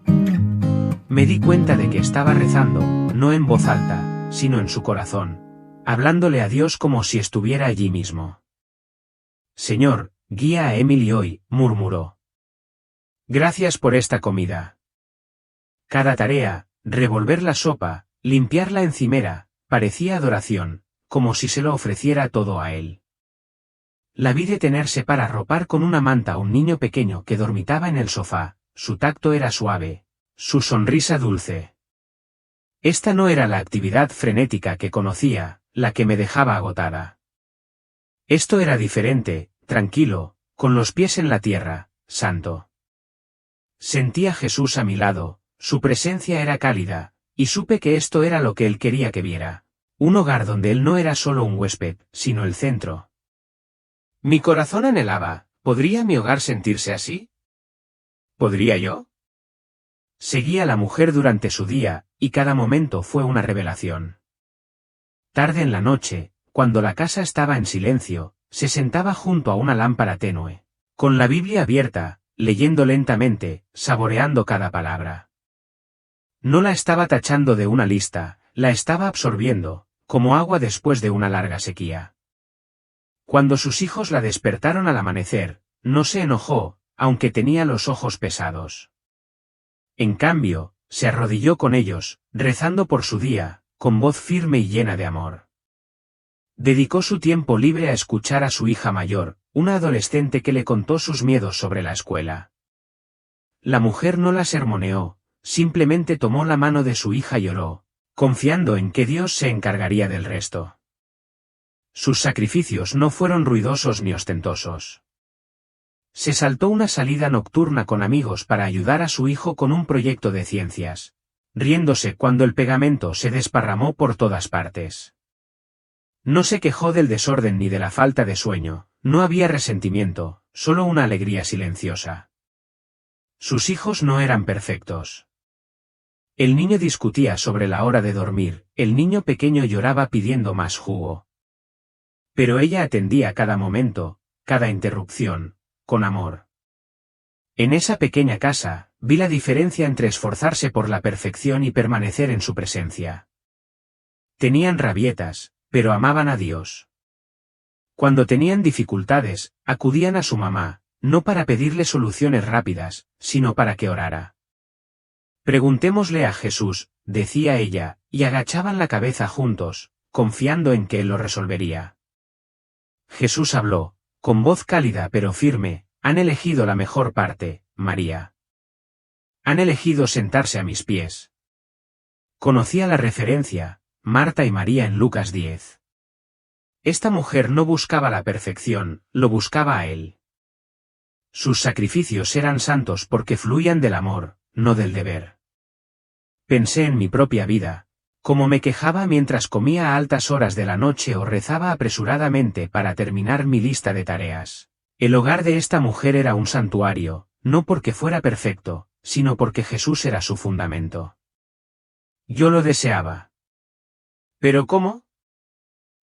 Me di cuenta de que estaba rezando, no en voz alta, sino en su corazón, hablándole a Dios como si estuviera allí mismo. Señor, guía a Emily hoy, murmuró. Gracias por esta comida. Cada tarea, revolver la sopa, limpiar la encimera, parecía adoración, como si se lo ofreciera todo a él. La vi detenerse para arropar con una manta a un niño pequeño que dormitaba en el sofá, su tacto era suave, su sonrisa dulce. Esta no era la actividad frenética que conocía, la que me dejaba agotada. Esto era diferente, tranquilo, con los pies en la tierra, santo. Sentí a Jesús a mi lado, su presencia era cálida, y supe que esto era lo que él quería que viera. Un hogar donde él no era solo un huésped, sino el centro. Mi corazón anhelaba, ¿podría mi hogar sentirse así? ¿Podría yo? Seguí a la mujer durante su día, y cada momento fue una revelación. Tarde en la noche, cuando la casa estaba en silencio, se sentaba junto a una lámpara tenue, con la Biblia abierta, leyendo lentamente, saboreando cada palabra. No la estaba tachando de una lista, la estaba absorbiendo, como agua después de una larga sequía. Cuando sus hijos la despertaron al amanecer, no se enojó, aunque tenía los ojos pesados. En cambio, se arrodilló con ellos, rezando por su día, con voz firme y llena de amor. Dedicó su tiempo libre a escuchar a su hija mayor, una adolescente que le contó sus miedos sobre la escuela. La mujer no la sermoneó, simplemente tomó la mano de su hija y oró, confiando en que Dios se encargaría del resto. Sus sacrificios no fueron ruidosos ni ostentosos. Se saltó una salida nocturna con amigos para ayudar a su hijo con un proyecto de ciencias, riéndose cuando el pegamento se desparramó por todas partes. No se quejó del desorden ni de la falta de sueño, no había resentimiento, solo una alegría silenciosa. Sus hijos no eran perfectos. El niño discutía sobre la hora de dormir, el niño pequeño lloraba pidiendo más jugo. Pero ella atendía cada momento, cada interrupción, con amor. En esa pequeña casa, vi la diferencia entre esforzarse por la perfección y permanecer en su presencia. Tenían rabietas, pero amaban a Dios. Cuando tenían dificultades, acudían a su mamá, no para pedirle soluciones rápidas, sino para que orara. Preguntémosle a Jesús, decía ella, y agachaban la cabeza juntos, confiando en que él lo resolvería. Jesús habló, con voz cálida pero firme, han elegido la mejor parte, María. Han elegido sentarse a mis pies. Conocía la referencia, Marta y María en Lucas 10. Esta mujer no buscaba la perfección, lo buscaba a él. Sus sacrificios eran santos porque fluían del amor, no del deber. Pensé en mi propia vida, como me quejaba mientras comía a altas horas de la noche o rezaba apresuradamente para terminar mi lista de tareas. El hogar de esta mujer era un santuario, no porque fuera perfecto, sino porque Jesús era su fundamento. Yo lo deseaba. ¿Pero cómo?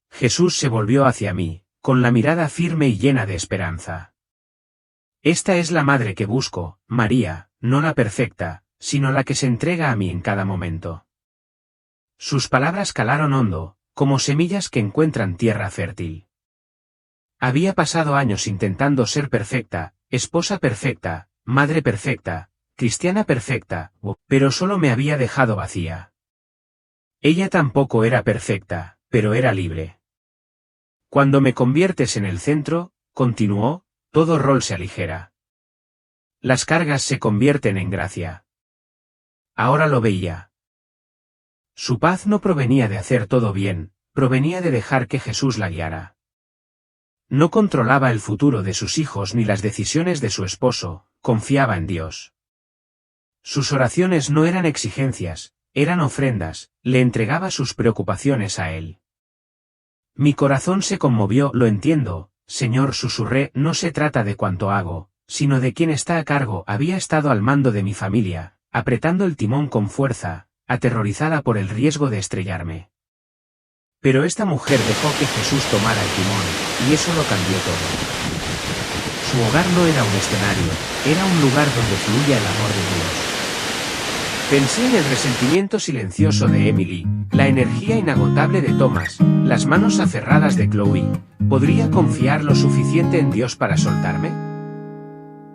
Jesús se volvió hacia mí, con la mirada firme y llena de esperanza. Esta es la madre que busco, María, no la perfecta, sino la que se entrega a mí en cada momento. Sus palabras calaron hondo, como semillas que encuentran tierra fértil. Había pasado años intentando ser perfecta, esposa perfecta, madre perfecta, cristiana perfecta, pero solo me había dejado vacía. Ella tampoco era perfecta, pero era libre. Cuando me conviertes en el centro, continuó, todo rol se aligera. Las cargas se convierten en gracia. Ahora lo veía. Su paz no provenía de hacer todo bien, provenía de dejar que Jesús la guiara. No controlaba el futuro de sus hijos ni las decisiones de su esposo, confiaba en Dios. Sus oraciones no eran exigencias, eran ofrendas, le entregaba sus preocupaciones a él. Mi corazón se conmovió, lo entiendo, Señor, susurré, no se trata de cuánto hago, sino de quién está a cargo. Había estado al mando de mi familia, apretando el timón con fuerza, aterrorizada por el riesgo de estrellarme. Pero esta mujer dejó que Jesús tomara el timón, y eso lo cambió todo. Su hogar no era un escenario, era un lugar donde fluía el amor de Dios. Pensé en el resentimiento silencioso de Emily, la energía inagotable de Thomas, las manos aferradas de Chloe. ¿Podría confiar lo suficiente en Dios para soltarme?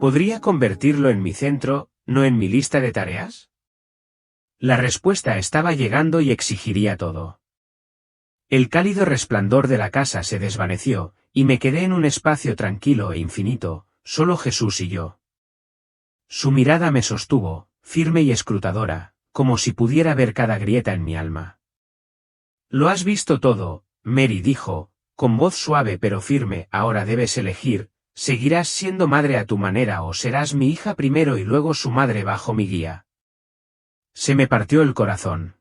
¿Podría convertirlo en mi centro, no en mi lista de tareas? La respuesta estaba llegando y exigiría todo. El cálido resplandor de la casa se desvaneció, y me quedé en un espacio tranquilo e infinito, solo Jesús y yo. Su mirada me sostuvo, firme y escrutadora, como si pudiera ver cada grieta en mi alma. Lo has visto todo, Mary dijo, con voz suave pero firme, ahora debes elegir, seguirás siendo madre a tu manera o serás mi hija primero y luego su madre bajo mi guía. Se me partió el corazón.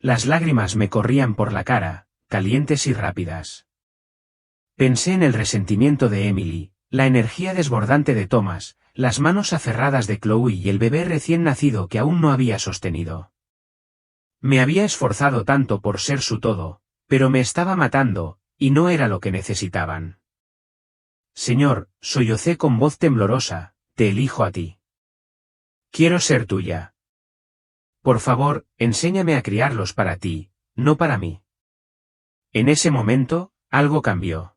Las lágrimas me corrían por la cara, calientes y rápidas. Pensé en el resentimiento de Emily, la energía desbordante de Thomas, las manos aferradas de Chloe y el bebé recién nacido que aún no había sostenido. Me había esforzado tanto por ser su todo, pero me estaba matando, y no era lo que necesitaban. Señor, sollocé con voz temblorosa, te elijo a ti. Quiero ser tuya. Por favor, enséñame a criarlos para ti, no para mí. En ese momento, algo cambió.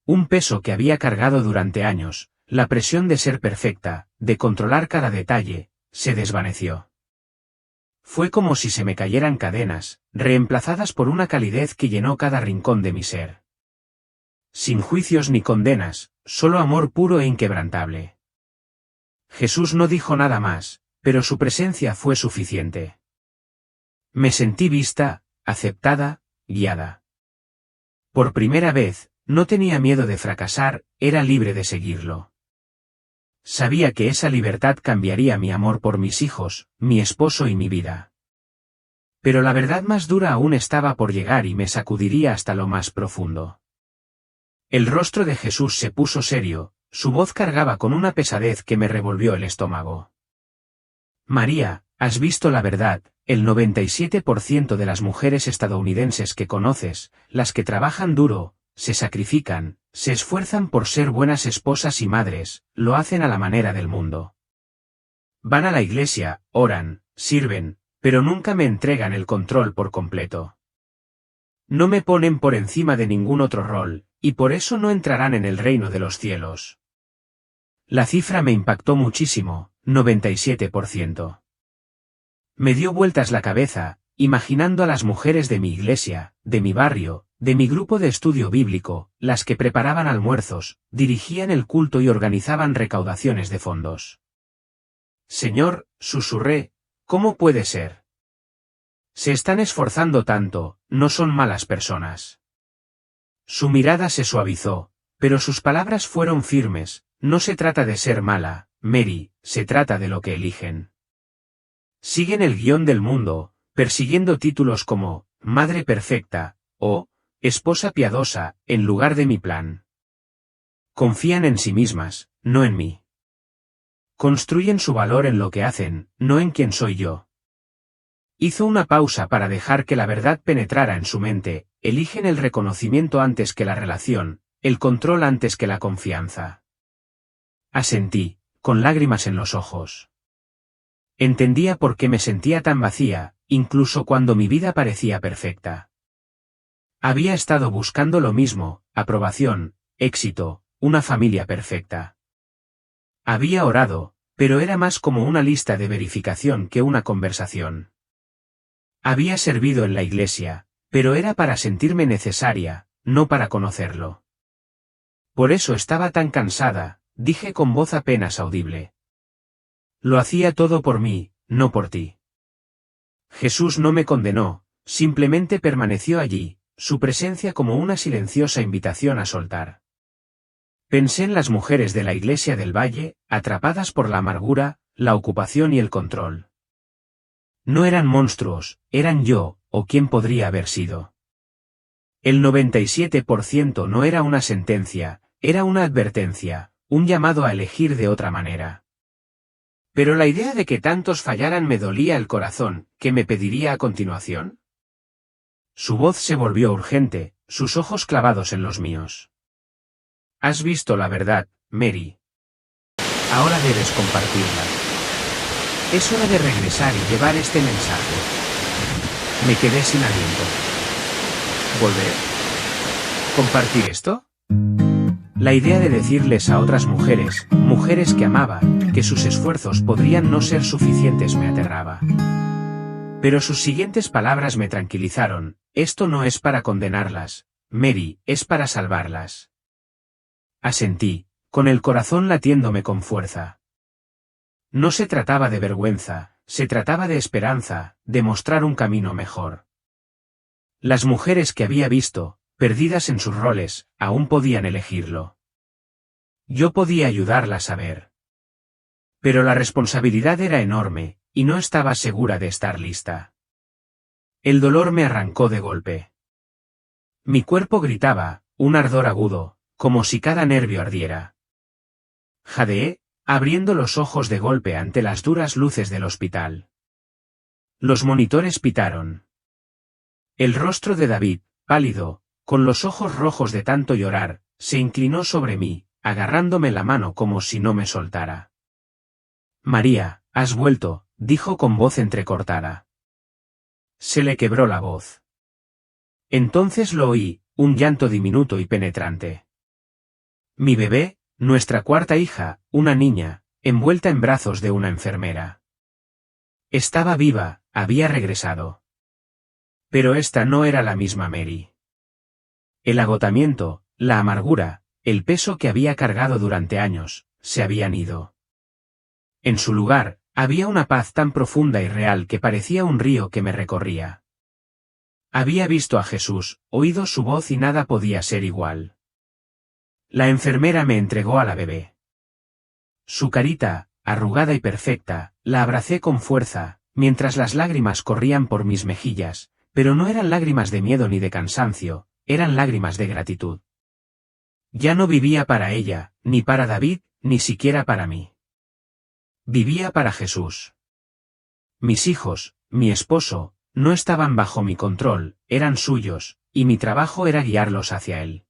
Un peso que había cargado durante años, la presión de ser perfecta, de controlar cada detalle, se desvaneció. Fue como si se me cayeran cadenas, reemplazadas por una calidez que llenó cada rincón de mi ser. Sin juicios ni condenas, solo amor puro e inquebrantable. Jesús no dijo nada más, pero su presencia fue suficiente. Me sentí vista, aceptada, guiada. Por primera vez, no tenía miedo de fracasar, era libre de seguirlo. Sabía que esa libertad cambiaría mi amor por mis hijos, mi esposo y mi vida. Pero la verdad más dura aún estaba por llegar y me sacudiría hasta lo más profundo. El rostro de Jesús se puso serio, su voz cargaba con una pesadez que me revolvió el estómago. María, has visto la verdad, el 97% de las mujeres estadounidenses que conoces, las que trabajan duro, se sacrifican, se esfuerzan por ser buenas esposas y madres, lo hacen a la manera del mundo. Van a la iglesia, oran, sirven, pero nunca me entregan el control por completo. No me ponen por encima de ningún otro rol, y por eso no entrarán en el reino de los cielos. La cifra me impactó muchísimo, 97%. Me dio vueltas la cabeza, imaginando a las mujeres de mi iglesia, de mi barrio, de mi grupo de estudio bíblico, las que preparaban almuerzos, dirigían el culto y organizaban recaudaciones de fondos. Señor, susurré, ¿cómo puede ser? Se están esforzando tanto, no son malas personas. Su mirada se suavizó, pero sus palabras fueron firmes, no se trata de ser mala, Mary, se trata de lo que eligen. Siguen el guión del mundo, persiguiendo títulos como, Madre Perfecta, o, Esposa Piadosa, en lugar de mi plan. Confían en sí mismas, no en mí. Construyen su valor en lo que hacen, no en quién soy yo. Hizo una pausa para dejar que la verdad penetrara en su mente, eligen el reconocimiento antes que la relación, el control antes que la confianza. Asentí, con lágrimas en los ojos. Entendía por qué me sentía tan vacía, incluso cuando mi vida parecía perfecta. Había estado buscando lo mismo, aprobación, éxito, una familia perfecta. Había orado, pero era más como una lista de verificación que una conversación. Había servido en la iglesia, pero era para sentirme necesaria, no para conocerlo. Por eso estaba tan cansada, dije con voz apenas audible. Lo hacía todo por mí, no por ti. Jesús no me condenó, simplemente permaneció allí, su presencia como una silenciosa invitación a soltar. Pensé en las mujeres de la iglesia del valle, atrapadas por la amargura, la ocupación y el control. No eran monstruos, eran yo, o quién podría haber sido. El 97% no era una sentencia, era una advertencia, un llamado a elegir de otra manera. Pero la idea de que tantos fallaran me dolía el corazón. ¿Qué me pediría a continuación? Su voz se volvió urgente, sus ojos clavados en los míos. Has visto la verdad, Mary. Ahora debes compartirla. Es hora de regresar y llevar este mensaje. Me quedé sin aliento. ¿Volver? ¿Compartir esto? La idea de decirles a otras mujeres, mujeres que amaba, que sus esfuerzos podrían no ser suficientes me aterraba. Pero sus siguientes palabras me tranquilizaron. Esto no es para condenarlas, Mary, es para salvarlas. Asentí, con el corazón latiéndome con fuerza. No se trataba de vergüenza, se trataba de esperanza, de mostrar un camino mejor. Las mujeres que había visto, perdidas en sus roles, aún podían elegirlo. Yo podía ayudarlas a ver. Pero la responsabilidad era enorme, y no estaba segura de estar lista. El dolor me arrancó de golpe. Mi cuerpo gritaba, un ardor agudo, como si cada nervio ardiera. Jadeé, abriendo los ojos de golpe ante las duras luces del hospital. Los monitores pitaron. El rostro de David, pálido, con los ojos rojos de tanto llorar, se inclinó sobre mí, agarrándome la mano como si no me soltara. María, has vuelto, dijo con voz entrecortada. Se le quebró la voz. Entonces lo oí, un llanto diminuto y penetrante. Mi bebé, nuestra cuarta hija, una niña, envuelta en brazos de una enfermera. Estaba viva, había regresado. Pero esta no era la misma Mary. El agotamiento, la amargura, el peso que había cargado durante años, se habían ido. En su lugar, había una paz tan profunda y real que parecía un río que me recorría. Había visto a Jesús, oído su voz y nada podía ser igual. La enfermera me entregó a la bebé. Su carita, arrugada y perfecta, la abracé con fuerza, mientras las lágrimas corrían por mis mejillas, pero no eran lágrimas de miedo ni de cansancio, eran lágrimas de gratitud. Ya no vivía para ella, ni para David, ni siquiera para mí. Vivía para Jesús. Mis hijos, mi esposo, no estaban bajo mi control, eran suyos, y mi trabajo era guiarlos hacia él.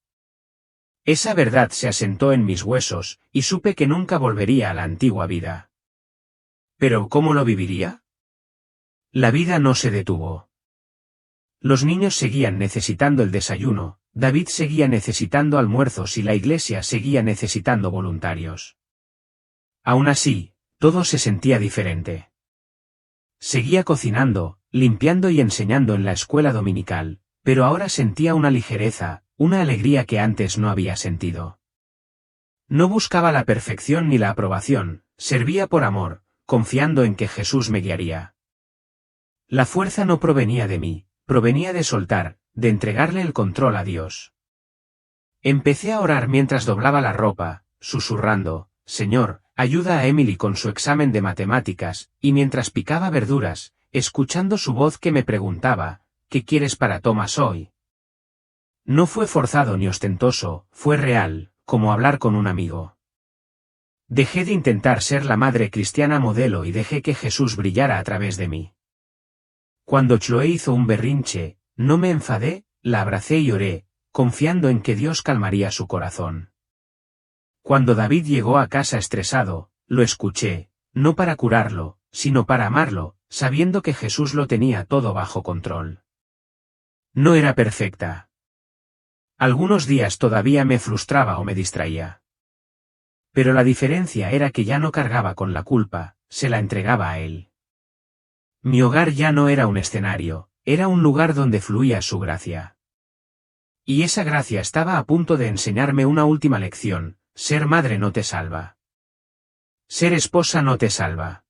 Esa verdad se asentó en mis huesos, y supe que nunca volvería a la antigua vida. ¿Pero cómo lo viviría? La vida no se detuvo. Los niños seguían necesitando el desayuno, David seguía necesitando almuerzos y la iglesia seguía necesitando voluntarios. Aún así, todo se sentía diferente. Seguía cocinando, limpiando y enseñando en la escuela dominical, pero ahora sentía una ligereza, una alegría que antes no había sentido. No buscaba la perfección ni la aprobación, servía por amor, confiando en que Jesús me guiaría. La fuerza no provenía de mí, provenía de soltar, de entregarle el control a Dios. Empecé a orar mientras doblaba la ropa, susurrando, Señor, ayuda a Emily con su examen de matemáticas, y mientras picaba verduras, escuchando su voz que me preguntaba, ¿qué quieres para Thomas hoy? No fue forzado ni ostentoso, fue real, como hablar con un amigo. Dejé de intentar ser la madre cristiana modelo y dejé que Jesús brillara a través de mí. Cuando Chloe hizo un berrinche, no me enfadé, la abracé y oré, confiando en que Dios calmaría su corazón. Cuando David llegó a casa estresado, lo escuché, no para curarlo, sino para amarlo, sabiendo que Jesús lo tenía todo bajo control. No era perfecta. Algunos días todavía me frustraba o me distraía. Pero la diferencia era que ya no cargaba con la culpa, se la entregaba a él. Mi hogar ya no era un escenario, era un lugar donde fluía su gracia. Y esa gracia estaba a punto de enseñarme una última lección: ser madre no te salva. Ser esposa no te salva.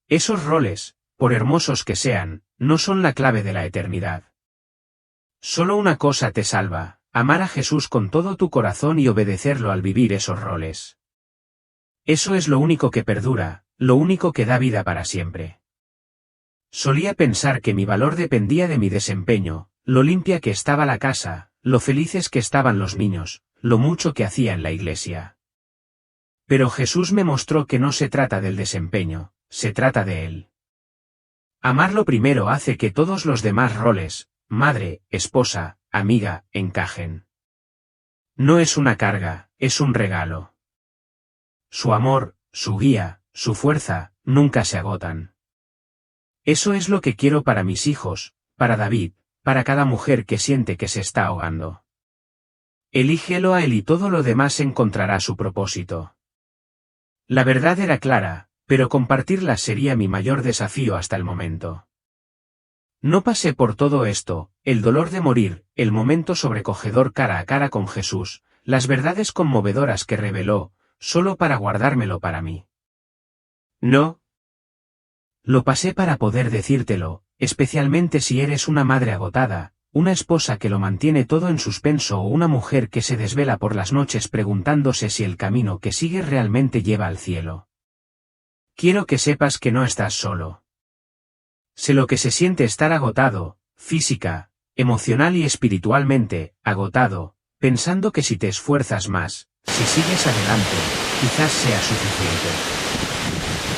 Esos roles, por hermosos que sean, no son la clave de la eternidad. Solo una cosa te salva, amar a Jesús con todo tu corazón y obedecerlo al vivir esos roles. Eso es lo único que perdura, lo único que da vida para siempre. Solía pensar que mi valor dependía de mi desempeño, lo limpia que estaba la casa, lo felices que estaban los niños, lo mucho que hacía en la iglesia. Pero Jesús me mostró que no se trata del desempeño, se trata de Él. Amarlo primero hace que todos los demás roles, madre, esposa, amiga, encajen. No es una carga, es un regalo. Su amor, su guía, su fuerza, nunca se agotan. Eso es lo que quiero para mis hijos, para David, para cada mujer que siente que se está ahogando. Elígelo a él y todo lo demás encontrará su propósito. La verdad era clara, pero compartirla sería mi mayor desafío hasta el momento. No pasé por todo esto, el dolor de morir, el momento sobrecogedor cara a cara con Jesús, las verdades conmovedoras que reveló, solo para guardármelo para mí. No. Lo pasé para poder decírtelo, especialmente si eres una madre agotada, una esposa que lo mantiene todo en suspenso o una mujer que se desvela por las noches preguntándose si el camino que sigue realmente lleva al cielo. Quiero que sepas que no estás solo. Sé lo que se siente estar agotado, física, emocional y espiritualmente, agotado, pensando que si te esfuerzas más, si sigues adelante, quizás sea suficiente.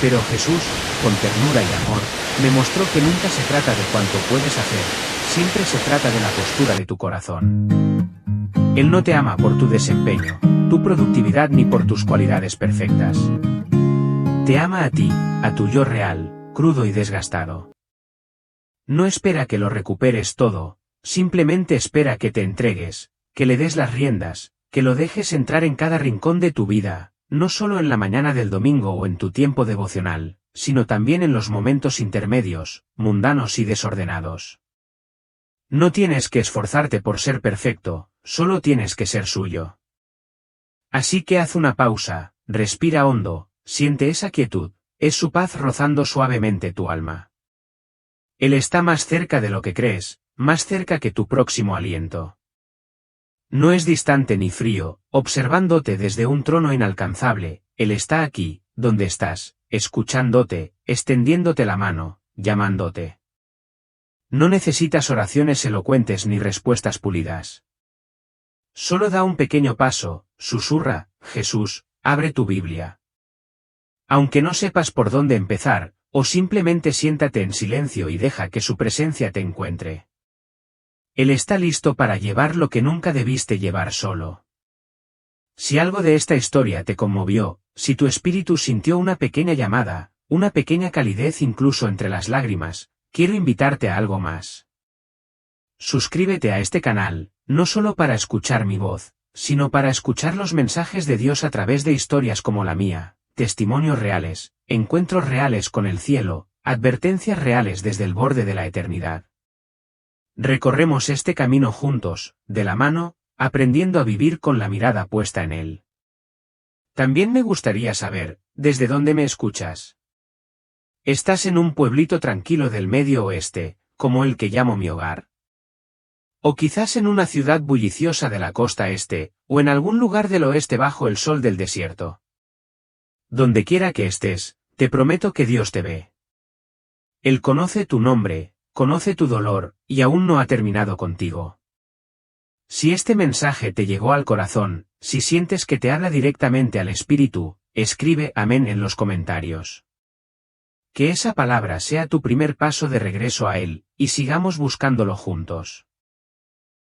Pero Jesús, con ternura y amor, me mostró que nunca se trata de cuánto puedes hacer, siempre se trata de la postura de tu corazón. Él no te ama por tu desempeño, tu productividad ni por tus cualidades perfectas. Te ama a ti, a tu yo real, crudo y desgastado. No espera que lo recuperes todo, simplemente espera que te entregues, que le des las riendas, que lo dejes entrar en cada rincón de tu vida, no solo en la mañana del domingo o en tu tiempo devocional, sino también en los momentos intermedios, mundanos y desordenados. No tienes que esforzarte por ser perfecto, solo tienes que ser suyo. Así que haz una pausa, respira hondo, siente esa quietud, es su paz rozando suavemente tu alma. Él está más cerca de lo que crees, más cerca que tu próximo aliento. No es distante ni frío, observándote desde un trono inalcanzable, Él está aquí, donde estás, escuchándote, extendiéndote la mano, llamándote. No necesitas oraciones elocuentes ni respuestas pulidas. Solo da un pequeño paso, susurra, Jesús, abre tu Biblia. Aunque no sepas por dónde empezar, o simplemente siéntate en silencio y deja que su presencia te encuentre. Él está listo para llevar lo que nunca debiste llevar solo. Si algo de esta historia te conmovió, si tu espíritu sintió una pequeña llamada, una pequeña calidez incluso entre las lágrimas, quiero invitarte a algo más. Suscríbete a este canal, no solo para escuchar mi voz, sino para escuchar los mensajes de Dios a través de historias como la mía, testimonios reales, encuentros reales con el cielo, advertencias reales desde el borde de la eternidad. Recorremos este camino juntos, de la mano, aprendiendo a vivir con la mirada puesta en Él. También me gustaría saber, ¿desde dónde me escuchas? ¿Estás en un pueblito tranquilo del Medio Oeste, como el que llamo mi hogar? ¿O quizás en una ciudad bulliciosa de la costa este, o en algún lugar del oeste bajo el sol del desierto? Donde quiera que estés, te prometo que Dios te ve. Él conoce tu nombre, conoce tu dolor, y aún no ha terminado contigo. Si este mensaje te llegó al corazón, si sientes que te habla directamente al espíritu, escribe amén en los comentarios. Que esa palabra sea tu primer paso de regreso a Él, y sigamos buscándolo juntos.